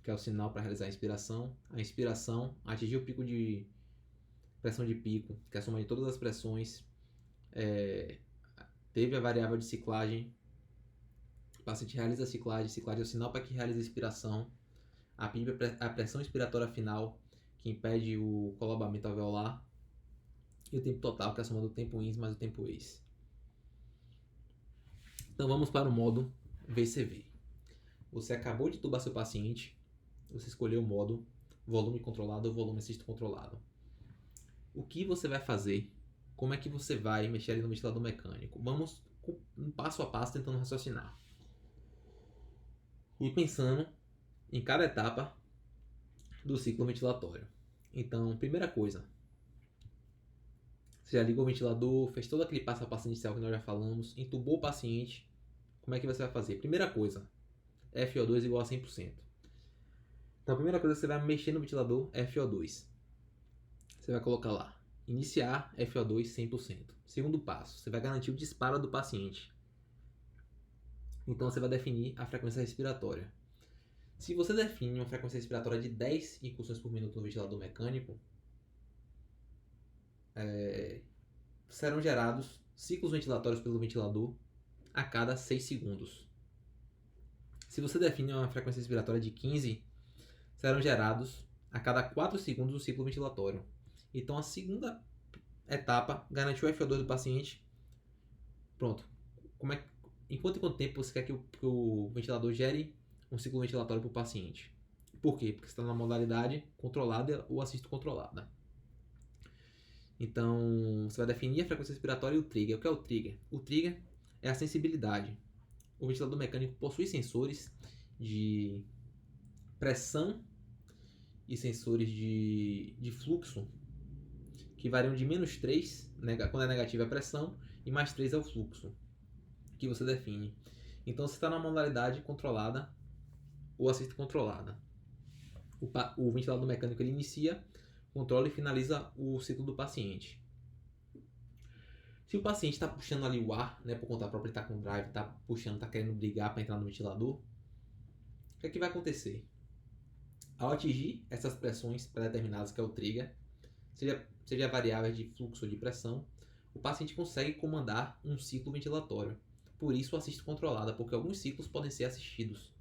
que é o sinal para realizar a inspiração. A inspiração, atingir o pico de pressão de pico, que é a soma de todas as pressões. Teve a variável de ciclagem. O paciente realiza a ciclagem. Ciclagem é o sinal para que realize a inspiração. A pressão expiratória final, que impede o colabamento alveolar. E o tempo total, que é a soma do tempo ins mais o tempo ex. Então vamos para o modo VCV. Você acabou de tubar seu paciente. Você escolheu o modo volume controlado ou volume assisto controlado. O que você vai fazer? Como é que você vai mexer ali no ventilador mecânico? Vamos passo a passo tentando raciocinar. E pensando em cada etapa do ciclo ventilatório. Então, primeira coisa. Você já ligou o ventilador, fez todo aquele passo a passo inicial que nós já falamos, entubou o paciente. Como é que você vai fazer? Primeira coisa, FO2 igual a 100%. Então, a primeira coisa, você vai mexer no ventilador FO2. Você vai colocar lá, iniciar FO2 100%. Segundo passo, você vai garantir o disparo do paciente. Então, você vai definir a frequência respiratória. Se você define uma frequência respiratória de 10 incursões por minuto no ventilador mecânico, serão gerados ciclos ventilatórios pelo ventilador a cada 6 segundos. Se você define uma frequência respiratória de 15, serão gerados a cada 4 segundos um ciclo ventilatório. Então, a segunda etapa garantiu o FO2 do paciente. Pronto. Em quanto tempo você quer que o ventilador gere um ciclo ventilatório para o paciente? Por quê? Porque você está na modalidade controlada ou assisto controlada. Então, você vai definir a frequência respiratória e o trigger. O que é o trigger? O trigger é a sensibilidade. O ventilador mecânico possui sensores de pressão e sensores de fluxo que variam de -3, quando é negativa a pressão, e +3 é o fluxo que você define. Então, você está na modalidade controlada ou assiste controlada. O ventilador mecânico ele inicia, controla e finaliza o ciclo do paciente. Se o paciente está puxando ali o ar, por conta própria, ele está com drive, está puxando, está querendo brigar para entrar no ventilador, o que é que vai acontecer? Ao atingir essas pressões pré-determinadas, que é o trigger, seja variáveis de fluxo ou de pressão, o paciente consegue comandar um ciclo ventilatório. Por isso, assiste controlada, porque alguns ciclos podem ser assistidos.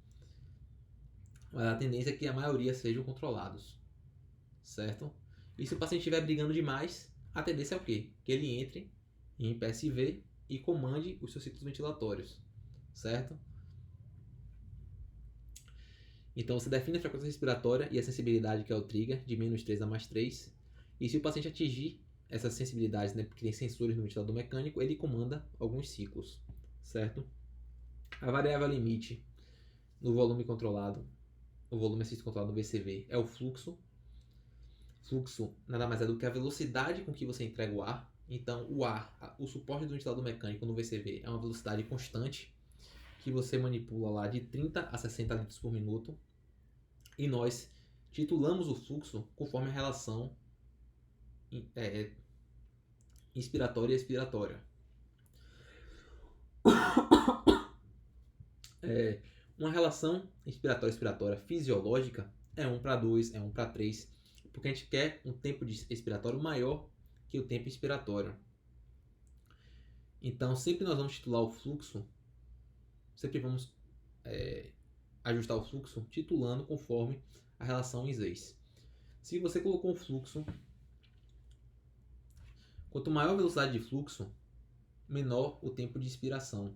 Mas a tendência é que a maioria sejam controlados. Certo? E se o paciente estiver brigando demais, a tendência é o quê? Que ele entre em PSV e comande os seus ciclos ventilatórios. Certo? Então, você define a frequência respiratória e a sensibilidade, que é o trigger, de -3 a +3. E se o paciente atingir essas sensibilidades, porque tem sensores no ventilador mecânico, ele comanda alguns ciclos. Certo? A variável limite no volume controlado, o volume assisto controlado no VCV, é o fluxo. Fluxo nada mais é do que a velocidade com que você entrega o ar. Então, o suporte do ventilador mecânico no VCV é uma velocidade constante que você manipula lá de 30 a 60 litros por minuto. E nós titulamos o fluxo conforme a relação inspiratória e expiratória. Uma relação inspiratória-expiratória fisiológica é 1:2, é 1:3, porque a gente quer um tempo de expiratório maior que o tempo inspiratório. Então, sempre nós vamos titular o fluxo, sempre vamos ajustar o fluxo titulando conforme a relação IS. Se você colocou um fluxo, quanto maior a velocidade de fluxo, menor o tempo de expiração.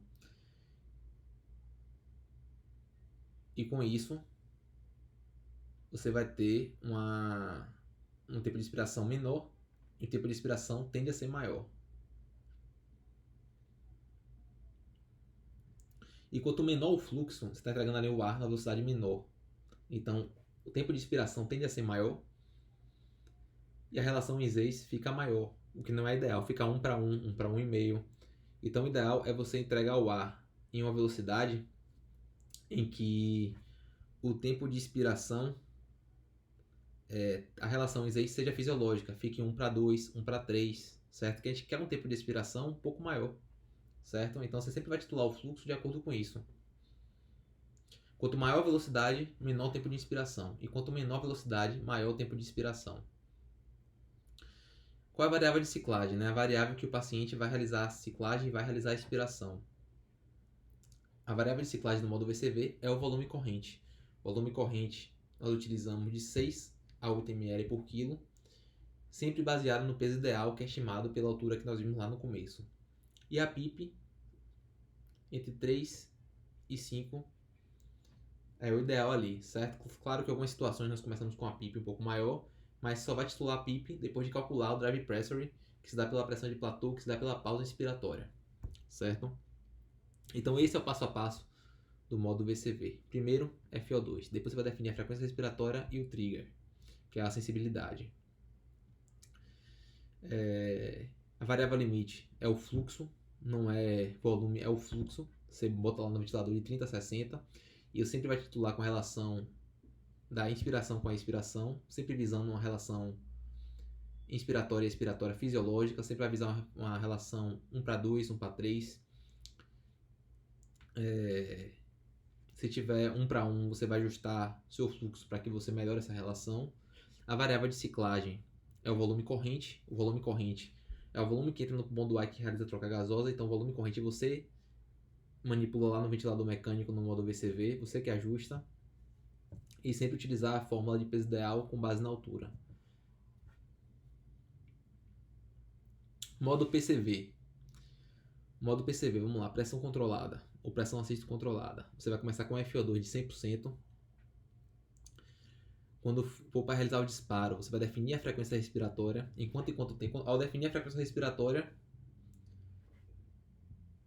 E com isso, você vai ter um tempo de expiração menor e o tempo de expiração tende a ser maior. E quanto menor o fluxo, você está entregando ali o ar na velocidade menor. Então, o tempo de expiração tende a ser maior e a relação IS fica maior, o que não é ideal. Fica 1:1, 1:1,5. Então, o ideal é você entregar o ar em uma velocidade em que o tempo de expiração, a relação IS seja fisiológica, fique 1:2, 1:3, certo? Que a gente quer um tempo de expiração um pouco maior, certo? Então você sempre vai titular o fluxo de acordo com isso. Quanto maior a velocidade, menor o tempo de inspiração. E quanto menor a velocidade, maior o tempo de expiração. Qual é a variável de ciclagem? A variável que o paciente vai realizar a ciclagem e vai realizar a expiração. A variável de ciclagem no modo VCV é o volume corrente. O volume corrente nós utilizamos de 6 a 8 ml por quilo, sempre baseado no peso ideal que é estimado pela altura que nós vimos lá no começo. E a PIP, entre 3 e 5 é o ideal ali, certo? Claro que em algumas situações nós começamos com a PIP um pouco maior, mas só vai titular a PIP depois de calcular o drive pressure, que se dá pela pressão de platô, que se dá pela pausa inspiratória, certo? Então esse é o passo a passo do modo VCV. Primeiro, FO2. Depois você vai definir a frequência respiratória e o trigger, que é a sensibilidade. A variável limite é o fluxo, não é volume, é o fluxo. Você bota lá no ventilador de 30 a 60 e eu sempre vai titular com a relação da inspiração com a expiração, sempre visando uma relação inspiratória e expiratória fisiológica, sempre vai visar uma relação 1 para 2, 1 para 3. Se tiver 1 para 1, você vai ajustar seu fluxo para que você melhore essa relação. A variável de ciclagem é o volume corrente. O volume corrente é o volume que entra no pulmão do ar que realiza a troca gasosa. Então, o volume corrente você manipula lá no ventilador mecânico no modo VCV, você que ajusta. E sempre utilizar a fórmula de peso ideal com base na altura. Modo PCV. Modo PCV, vamos lá, pressão controlada ou pressão assistida controlada. Você vai começar com FO2 de 100%. Quando for para realizar o disparo, você vai definir a frequência respiratória. Enquanto tempo, ao definir a frequência respiratória,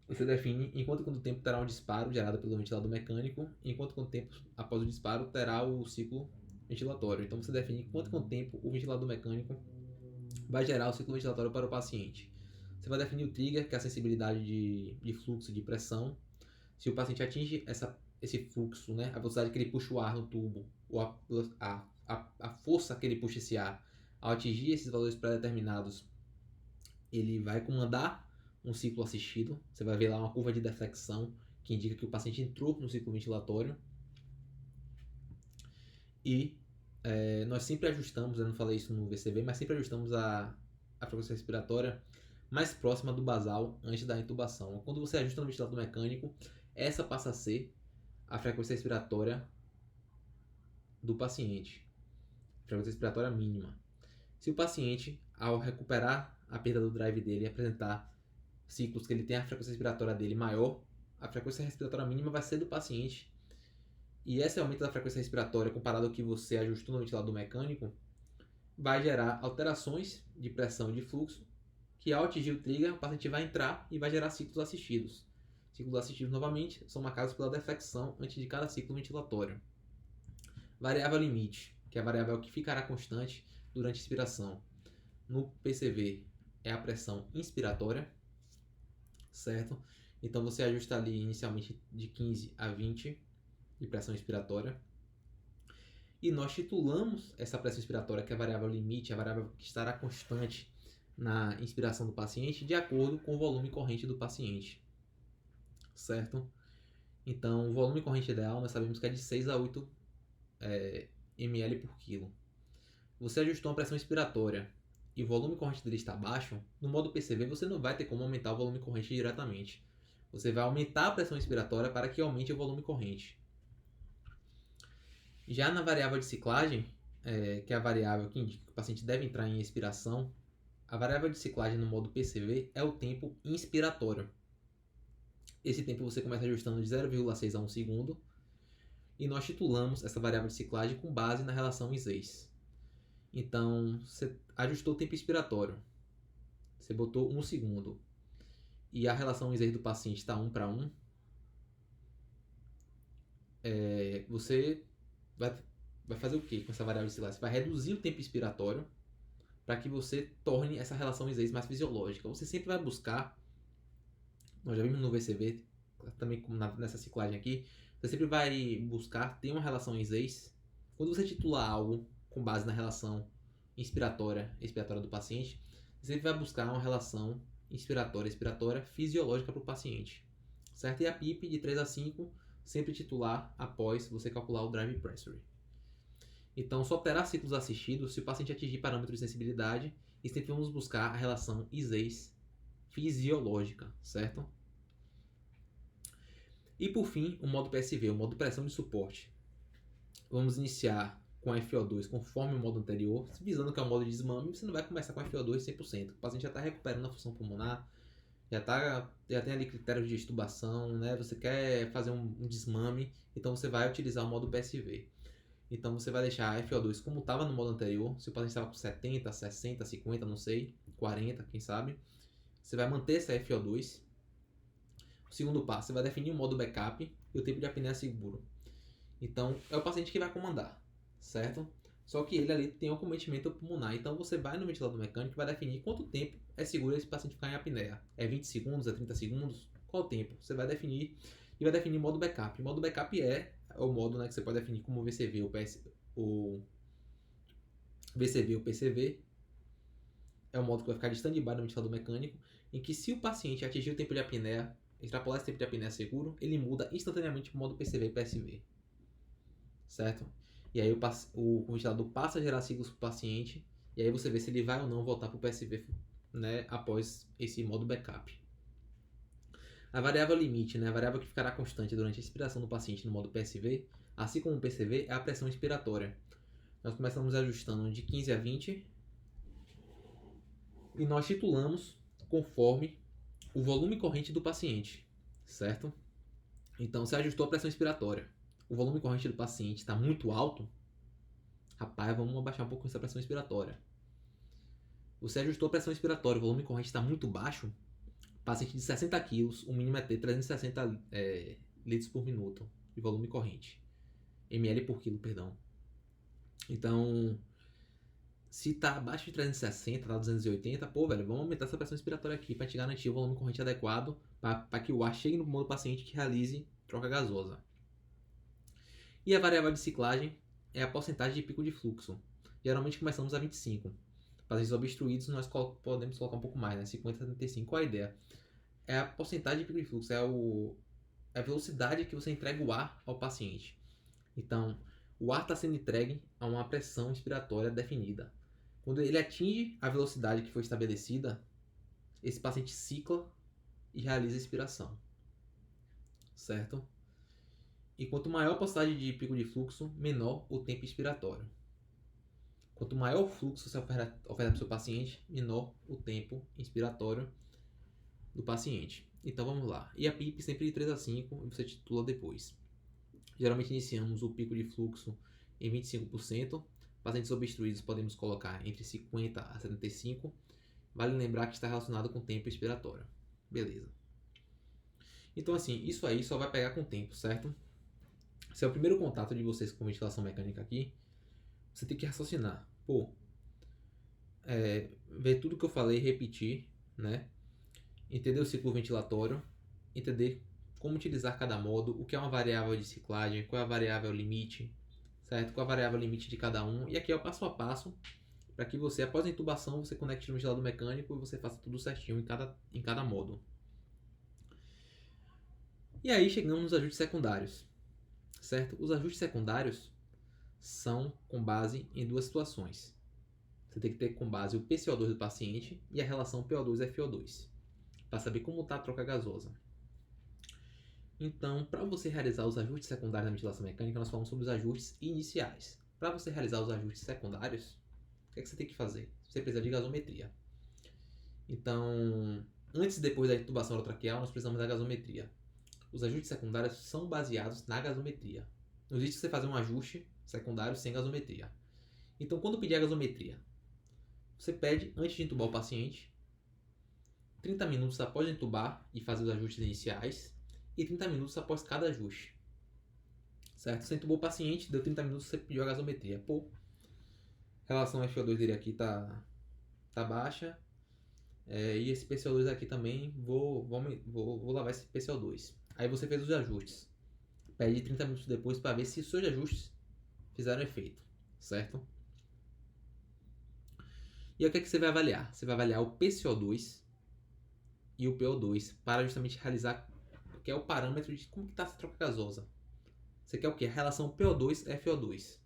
você define em quanto tempo terá um disparo gerado pelo ventilador mecânico, e quanto tempo após o disparo terá o ciclo ventilatório. Então você define quanto tempo o ventilador mecânico vai gerar o ciclo ventilatório para o paciente. Você vai definir o trigger, que é a sensibilidade de fluxo de pressão. Se o paciente atinge esse fluxo, a velocidade que ele puxa o ar no tubo, ou a força que ele puxa esse ar, ao atingir esses valores pré-determinados, ele vai comandar um ciclo assistido. Você vai ver lá uma curva de deflexão que indica que o paciente entrou no ciclo ventilatório. E nós sempre ajustamos, eu não falei isso no VCV, mas sempre ajustamos a frequência respiratória mais próxima do basal antes da intubação. Quando você ajusta no ventilador mecânico, essa passa a ser a frequência respiratória do paciente, frequência respiratória mínima. Se o paciente, ao recuperar a perda do drive dele e apresentar ciclos que ele tem a frequência respiratória dele maior, a frequência respiratória mínima vai ser do paciente. E esse aumento da frequência respiratória comparado ao que você ajustou no ventilador mecânico vai gerar alterações de pressão e de fluxo, que ao atingir o trigger, o paciente vai entrar e vai gerar ciclos assistidos. Ciclos assistidos, novamente, são marcados pela deflexão antes de cada ciclo ventilatório. Variável limite, que é a variável que ficará constante durante a expiração. No PCV é a pressão inspiratória, certo? Então você ajusta ali inicialmente de 15 a 20 de pressão inspiratória. E nós titulamos essa pressão inspiratória, que é a variável limite, a variável que estará constante na inspiração do paciente, de acordo com o volume corrente do paciente, certo? Então, o volume corrente ideal nós sabemos que é de 6 a 8 ml por quilo. Você ajustou a pressão inspiratória e o volume corrente dele está baixo, no modo PCV você não vai ter como aumentar o volume corrente diretamente. Você vai aumentar a pressão inspiratória para que aumente o volume corrente. Já na variável de ciclagem, que é a variável que indica que o paciente deve entrar em expiração, a variável de ciclagem no modo PCV é o tempo inspiratório. Esse tempo você começa ajustando de 0,6 a 1 segundo, e nós titulamos essa variável de ciclagem com base na relação ISEIS. Então, você ajustou o tempo inspiratório, você botou 1 segundo, e a relação ISEIS do paciente está 1 para 1, você vai fazer o que com essa variável de ciclagem? Você vai reduzir o tempo inspiratório para que você torne essa relação ISEIS mais fisiológica. Você sempre vai buscar, nós já vimos no VCV, também nessa ciclagem aqui, você sempre vai buscar ter uma relação ISEIS. Quando você titular algo com base na relação inspiratória e expiratória do paciente, você sempre vai buscar uma relação inspiratória e expiratória fisiológica para o paciente, certo? E a PIP de 3 a 5 sempre titular após você calcular o drive pressure. Então, só terá ciclos assistidos se o paciente atingir parâmetros de sensibilidade e sempre vamos buscar a relação ISEIS fisiológica, certo? E por fim, o modo PSV, o modo pressão de suporte. Vamos iniciar com a FO2 conforme o modo anterior, visando que é o modo de desmame, você não vai começar com a FO2 100%. O paciente já está recuperando a função pulmonar, já tem ali critérios de extubação, né? Você quer fazer um desmame, então você vai utilizar o modo PSV. Então você vai deixar a FO2 como estava no modo anterior. Se o paciente estava com 70, 60, 50, não sei, 40, quem sabe. Você vai manter essa FO2. O segundo passo, você vai definir o modo backup e o tempo de apneia seguro. Então é o paciente que vai comandar, certo? Só que ele ali tem um acometimento pulmonar. Então você vai no ventilador mecânico e vai definir quanto tempo é seguro esse paciente ficar em apneia. É 20 segundos? É 30 segundos? Qual o tempo? Você vai definir e vai definir o modo backup. O modo backup é o modo, né, que você pode definir como VCV ou VCV ou PCV. É o modo que vai ficar de stand-by no ventilador mecânico, em que se o paciente atingir o tempo de apneia, extrapolar esse tempo de apneia seguro, ele muda instantaneamente para o modo PCV e PSV. Certo? E aí o ventilador passa a gerar ciclos para o paciente, e aí você vê se ele vai ou não voltar para o PSV, né, após esse modo backup. A variável limite, né, a variável que ficará constante durante a expiração do paciente no modo PSV, assim como o PCV, é a pressão expiratória. Nós começamos ajustando de 15 a 20 e nós titulamos conforme o volume corrente do paciente, certo? Então, você ajustou a pressão expiratória. O volume corrente do paciente está muito alto, rapaz, vamos abaixar um pouco essa pressão expiratória. Você ajustou a pressão expiratória, o volume corrente está muito baixo, paciente de 60 kg, o mínimo é ter 360 litros por minuto de volume corrente. ml por quilo, perdão. Então, se está abaixo de 360, tá 280, pô, velho, vamos aumentar essa pressão expiratória aqui para te garantir o volume corrente adequado para que o ar chegue no pulmão do paciente que realize troca gasosa. E a variável de ciclagem é a porcentagem de pico de fluxo. Geralmente começamos a 25. Pacientes obstruídos nós podemos colocar um pouco mais, né? 50 a 75. Qual a ideia? É a porcentagem de pico de fluxo, é a velocidade que você entrega o ar ao paciente. Então, o ar está sendo entregue a uma pressão expiratória definida. Quando ele atinge a velocidade que foi estabelecida, esse paciente cicla e realiza a expiração. Certo? E quanto maior a porcentagem de pico de fluxo, menor o tempo expiratório. Quanto maior o fluxo você oferta para o seu paciente, menor o tempo inspiratório do paciente. Então vamos lá. E a PIP sempre de 3 a 5 e você titula depois. Geralmente iniciamos o pico de fluxo em 25%. Pacientes obstruídos podemos colocar entre 50 a 75. Vale lembrar que está relacionado com o tempo expiratório. Beleza. Então assim, isso aí só vai pegar com o tempo, certo? Se é o primeiro contato de vocês com ventilação mecânica aqui, você tem que raciocinar. Pô, ver tudo que eu falei, repetir, né? Entender o ciclo ventilatório, entender como utilizar cada modo, o que é uma variável de ciclagem, qual é a variável limite, certo? Qual é a variável limite de cada um. E aqui é o passo a passo para que você, após a intubação, você conecte no ventilador mecânico e você faça tudo certinho em cada modo. E aí chegamos nos ajustes secundários, certo? Os ajustes secundários são com base em duas situações. Você tem que ter com base o PCO2 do paciente e a relação PO2-FO2, para saber como está a troca gasosa. Então, para você realizar os ajustes secundários na ventilação mecânica, nós falamos sobre os ajustes iniciais. Para você realizar os ajustes secundários, o que é que você tem que fazer? Você precisa de gasometria. Então, antes e depois da intubação orotraqueal, nós precisamos da gasometria. Os ajustes secundários são baseados na gasometria. Não existe você fazer um ajuste secundário sem gasometria. Então, quando pedir a gasometria, você pede antes de intubar o paciente, 30 minutos após intubar e fazer os ajustes iniciais e 30 minutos após cada ajuste. Certo? Você intubou o paciente, deu 30 minutos, você pediu a gasometria. Pô, relação FO2 dele aqui tá baixa. E esse PCO2 aqui também, vou lavar esse PCO2. Aí você fez os ajustes. Pede 30 minutos depois para ver se os seus ajustes fizeram efeito. Certo? E aí o que é que você vai avaliar? Você vai avaliar o PCO2 e o PO2 para justamente realizar o que é o parâmetro de como está essa troca gasosa. Você quer o quê? A relação PO2-FO2.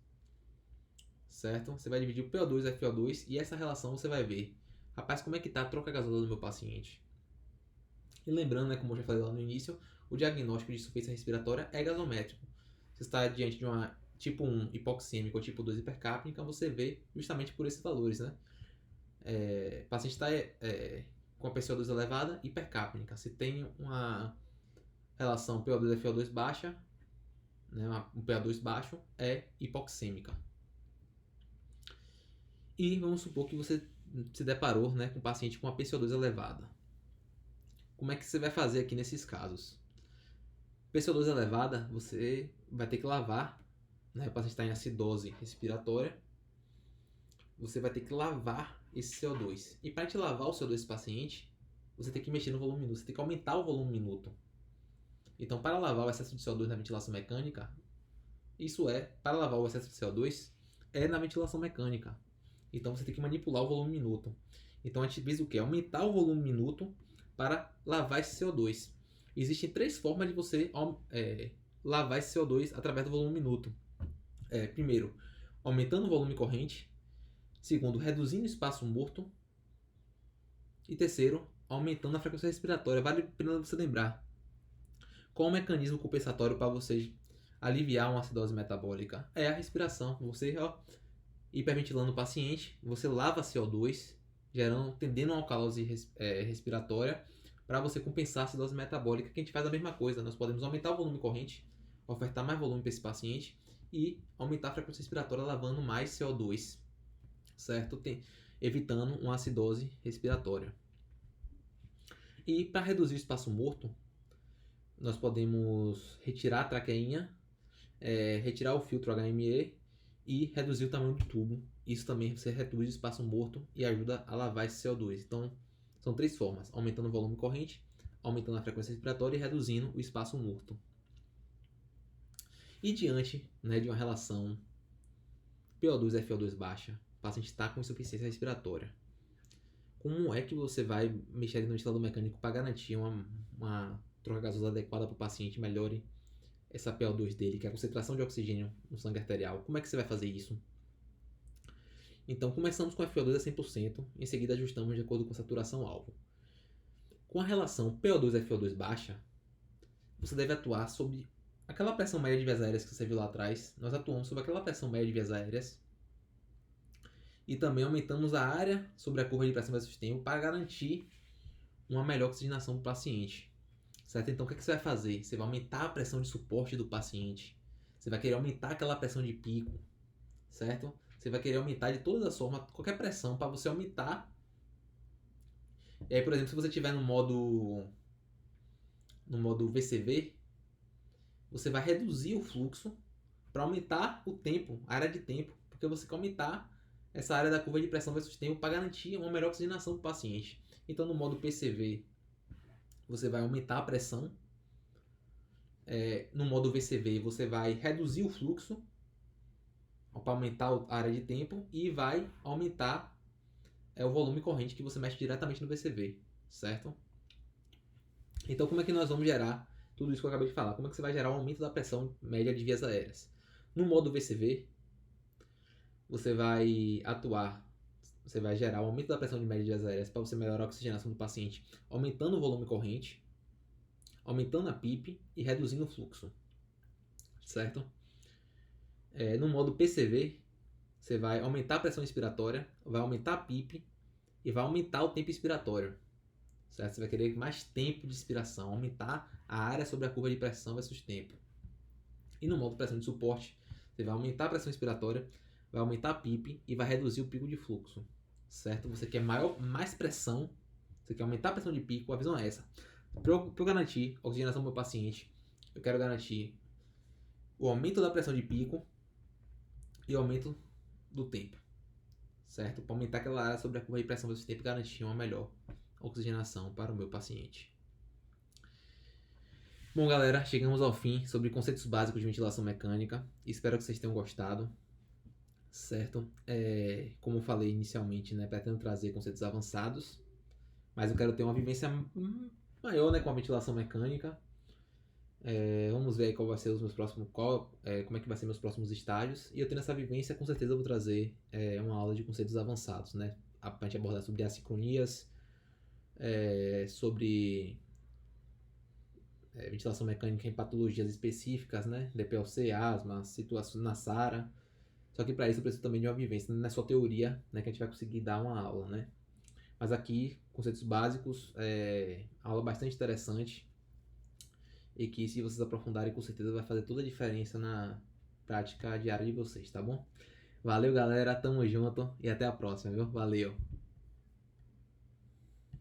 Certo? Você vai dividir o PO2 e FO2 e essa relação você vai ver. Rapaz, como é que tá a troca gasosa do meu paciente? E lembrando, né, como eu já falei lá no início, o diagnóstico de insuficiência respiratória é gasométrico. Se está diante de uma tipo 1 hipoxêmica ou tipo 2 hipercapnica, você vê justamente por esses valores, né? O paciente está com a PCO2 elevada, hipercapnica. Se tem uma relação PO2 e FO2 baixa, né, um PO2 baixo, é hipoxêmica. E vamos supor que você se deparou, né, com um paciente com a PCO2 elevada. Como é que você vai fazer aqui nesses casos? PCO2 elevada, você vai ter que lavar, né, o paciente está em acidose respiratória, você vai ter que lavar esse CO2. E para te lavar o CO2 desse paciente, você tem que mexer no volume minuto, você tem que aumentar o volume minuto. Então, para lavar o excesso de CO2 na ventilação mecânica, para lavar o excesso de CO2 é na ventilação mecânica. Então, você tem que manipular o volume minuto. Então, a gente visa o quê? Aumentar o volume minuto para lavar esse CO2. Existem 3 formas de você lavar esse CO2 através do volume minuto. Primeiro, aumentando o volume corrente. Segundo, reduzindo o espaço morto. E terceiro, aumentando a frequência respiratória. Vale a pena você lembrar. Qual o mecanismo compensatório para você aliviar uma acidose metabólica? É a respiração. Você, hiperventilando o paciente, você lava CO2, tendendo a uma alcalose respiratória, para você compensar a acidose metabólica, que a gente faz a mesma coisa. Nós podemos aumentar o volume corrente, ofertar mais volume para esse paciente e aumentar a frequência respiratória lavando mais CO2, certo? Evitando uma acidose respiratória. E para reduzir o espaço morto, nós podemos retirar a traqueinha, retirar o filtro HME e reduzir o tamanho do tubo. Isso também você reduz o espaço morto e ajuda a lavar esse CO2. Então, são 3 formas: aumentando o volume corrente, aumentando a frequência respiratória e reduzindo o espaço morto. E diante, né, de uma relação PO2 e FO2 baixa, o paciente está com insuficiência respiratória. Como é que você vai mexer no ventilador mecânico para garantir uma troca gasosa adequada para o paciente, melhore essa PO2 dele, que é a concentração de oxigênio no sangue arterial? Como é que você vai fazer isso? Então, começamos com FO2 a 100%, em seguida ajustamos de acordo com a saturação-alvo. Com a relação PO2 e FO2 baixa, você deve atuar sobre aquela pressão média de vias aéreas que você viu lá atrás. Nós atuamos sobre aquela pressão média de vias aéreas e também aumentamos a área sobre a curva de pressão versus tempo para garantir uma melhor oxigenação para o paciente. Certo? Então, o que você vai fazer? Você vai aumentar a pressão de suporte do paciente. Você vai querer aumentar aquela pressão de pico, certo? Você vai querer aumentar de todas as formas, qualquer pressão para você aumentar. E aí, por exemplo, se você estiver no modo VCV, você vai reduzir o fluxo para aumentar o tempo, a área de tempo, porque você quer aumentar essa área da curva de pressão versus tempo para garantir uma melhor oxigenação para o paciente. Então, no modo PCV, você vai aumentar a pressão. No modo VCV, você vai reduzir o fluxo para aumentar a área de tempo e vai aumentar o volume corrente que você mexe diretamente no VCV, certo? Então, como é que nós vamos gerar tudo isso que eu acabei de falar? Como é que você vai gerar o aumento da pressão média de vias aéreas? No modo VCV, você vai gerar o aumento da pressão de média de vias aéreas para você melhorar a oxigenação do paciente, aumentando o volume corrente, aumentando a PIP e reduzindo o fluxo, certo? No modo PCV, você vai aumentar a pressão expiratória, vai aumentar a PIP e vai aumentar o tempo expiratório, certo? Você vai querer mais tempo de expiração, aumentar a área sobre a curva de pressão versus tempo. E no modo pressão de suporte, você vai aumentar a pressão expiratória, vai aumentar a PIP e vai reduzir o pico de fluxo, certo? Você quer mais pressão, você quer aumentar a pressão de pico, a visão é essa. Para eu garantir a oxigenação do meu paciente, eu quero garantir o aumento da pressão de pico e o aumento do tempo, certo? Para aumentar aquela área sobre a curva de pressão versus tempo e garantir uma melhor oxigenação para o meu paciente. Bom, galera, chegamos ao fim sobre conceitos básicos de ventilação mecânica. Espero que vocês tenham gostado, certo? Como eu falei inicialmente, né, pretendo trazer conceitos avançados, mas eu quero ter uma vivência maior, né, com a ventilação mecânica. Vamos ver aí qual vai ser os meus próximos, como é que vai ser meus próximos estágios. E eu tendo essa vivência, com certeza eu vou trazer uma aula de conceitos avançados, né? Pra gente abordar sobre assincronias, sobre ventilação mecânica em patologias específicas, né? DPLC, asma, situações na SARA. Só que para isso eu preciso também de uma vivência, não é só teoria, né, que a gente vai conseguir dar uma aula, né? Mas aqui, conceitos básicos, aula bastante interessante e que se vocês aprofundarem, com certeza vai fazer toda a diferença na prática diária de vocês, tá bom? Valeu, galera, tamo junto e até a próxima, viu? Valeu!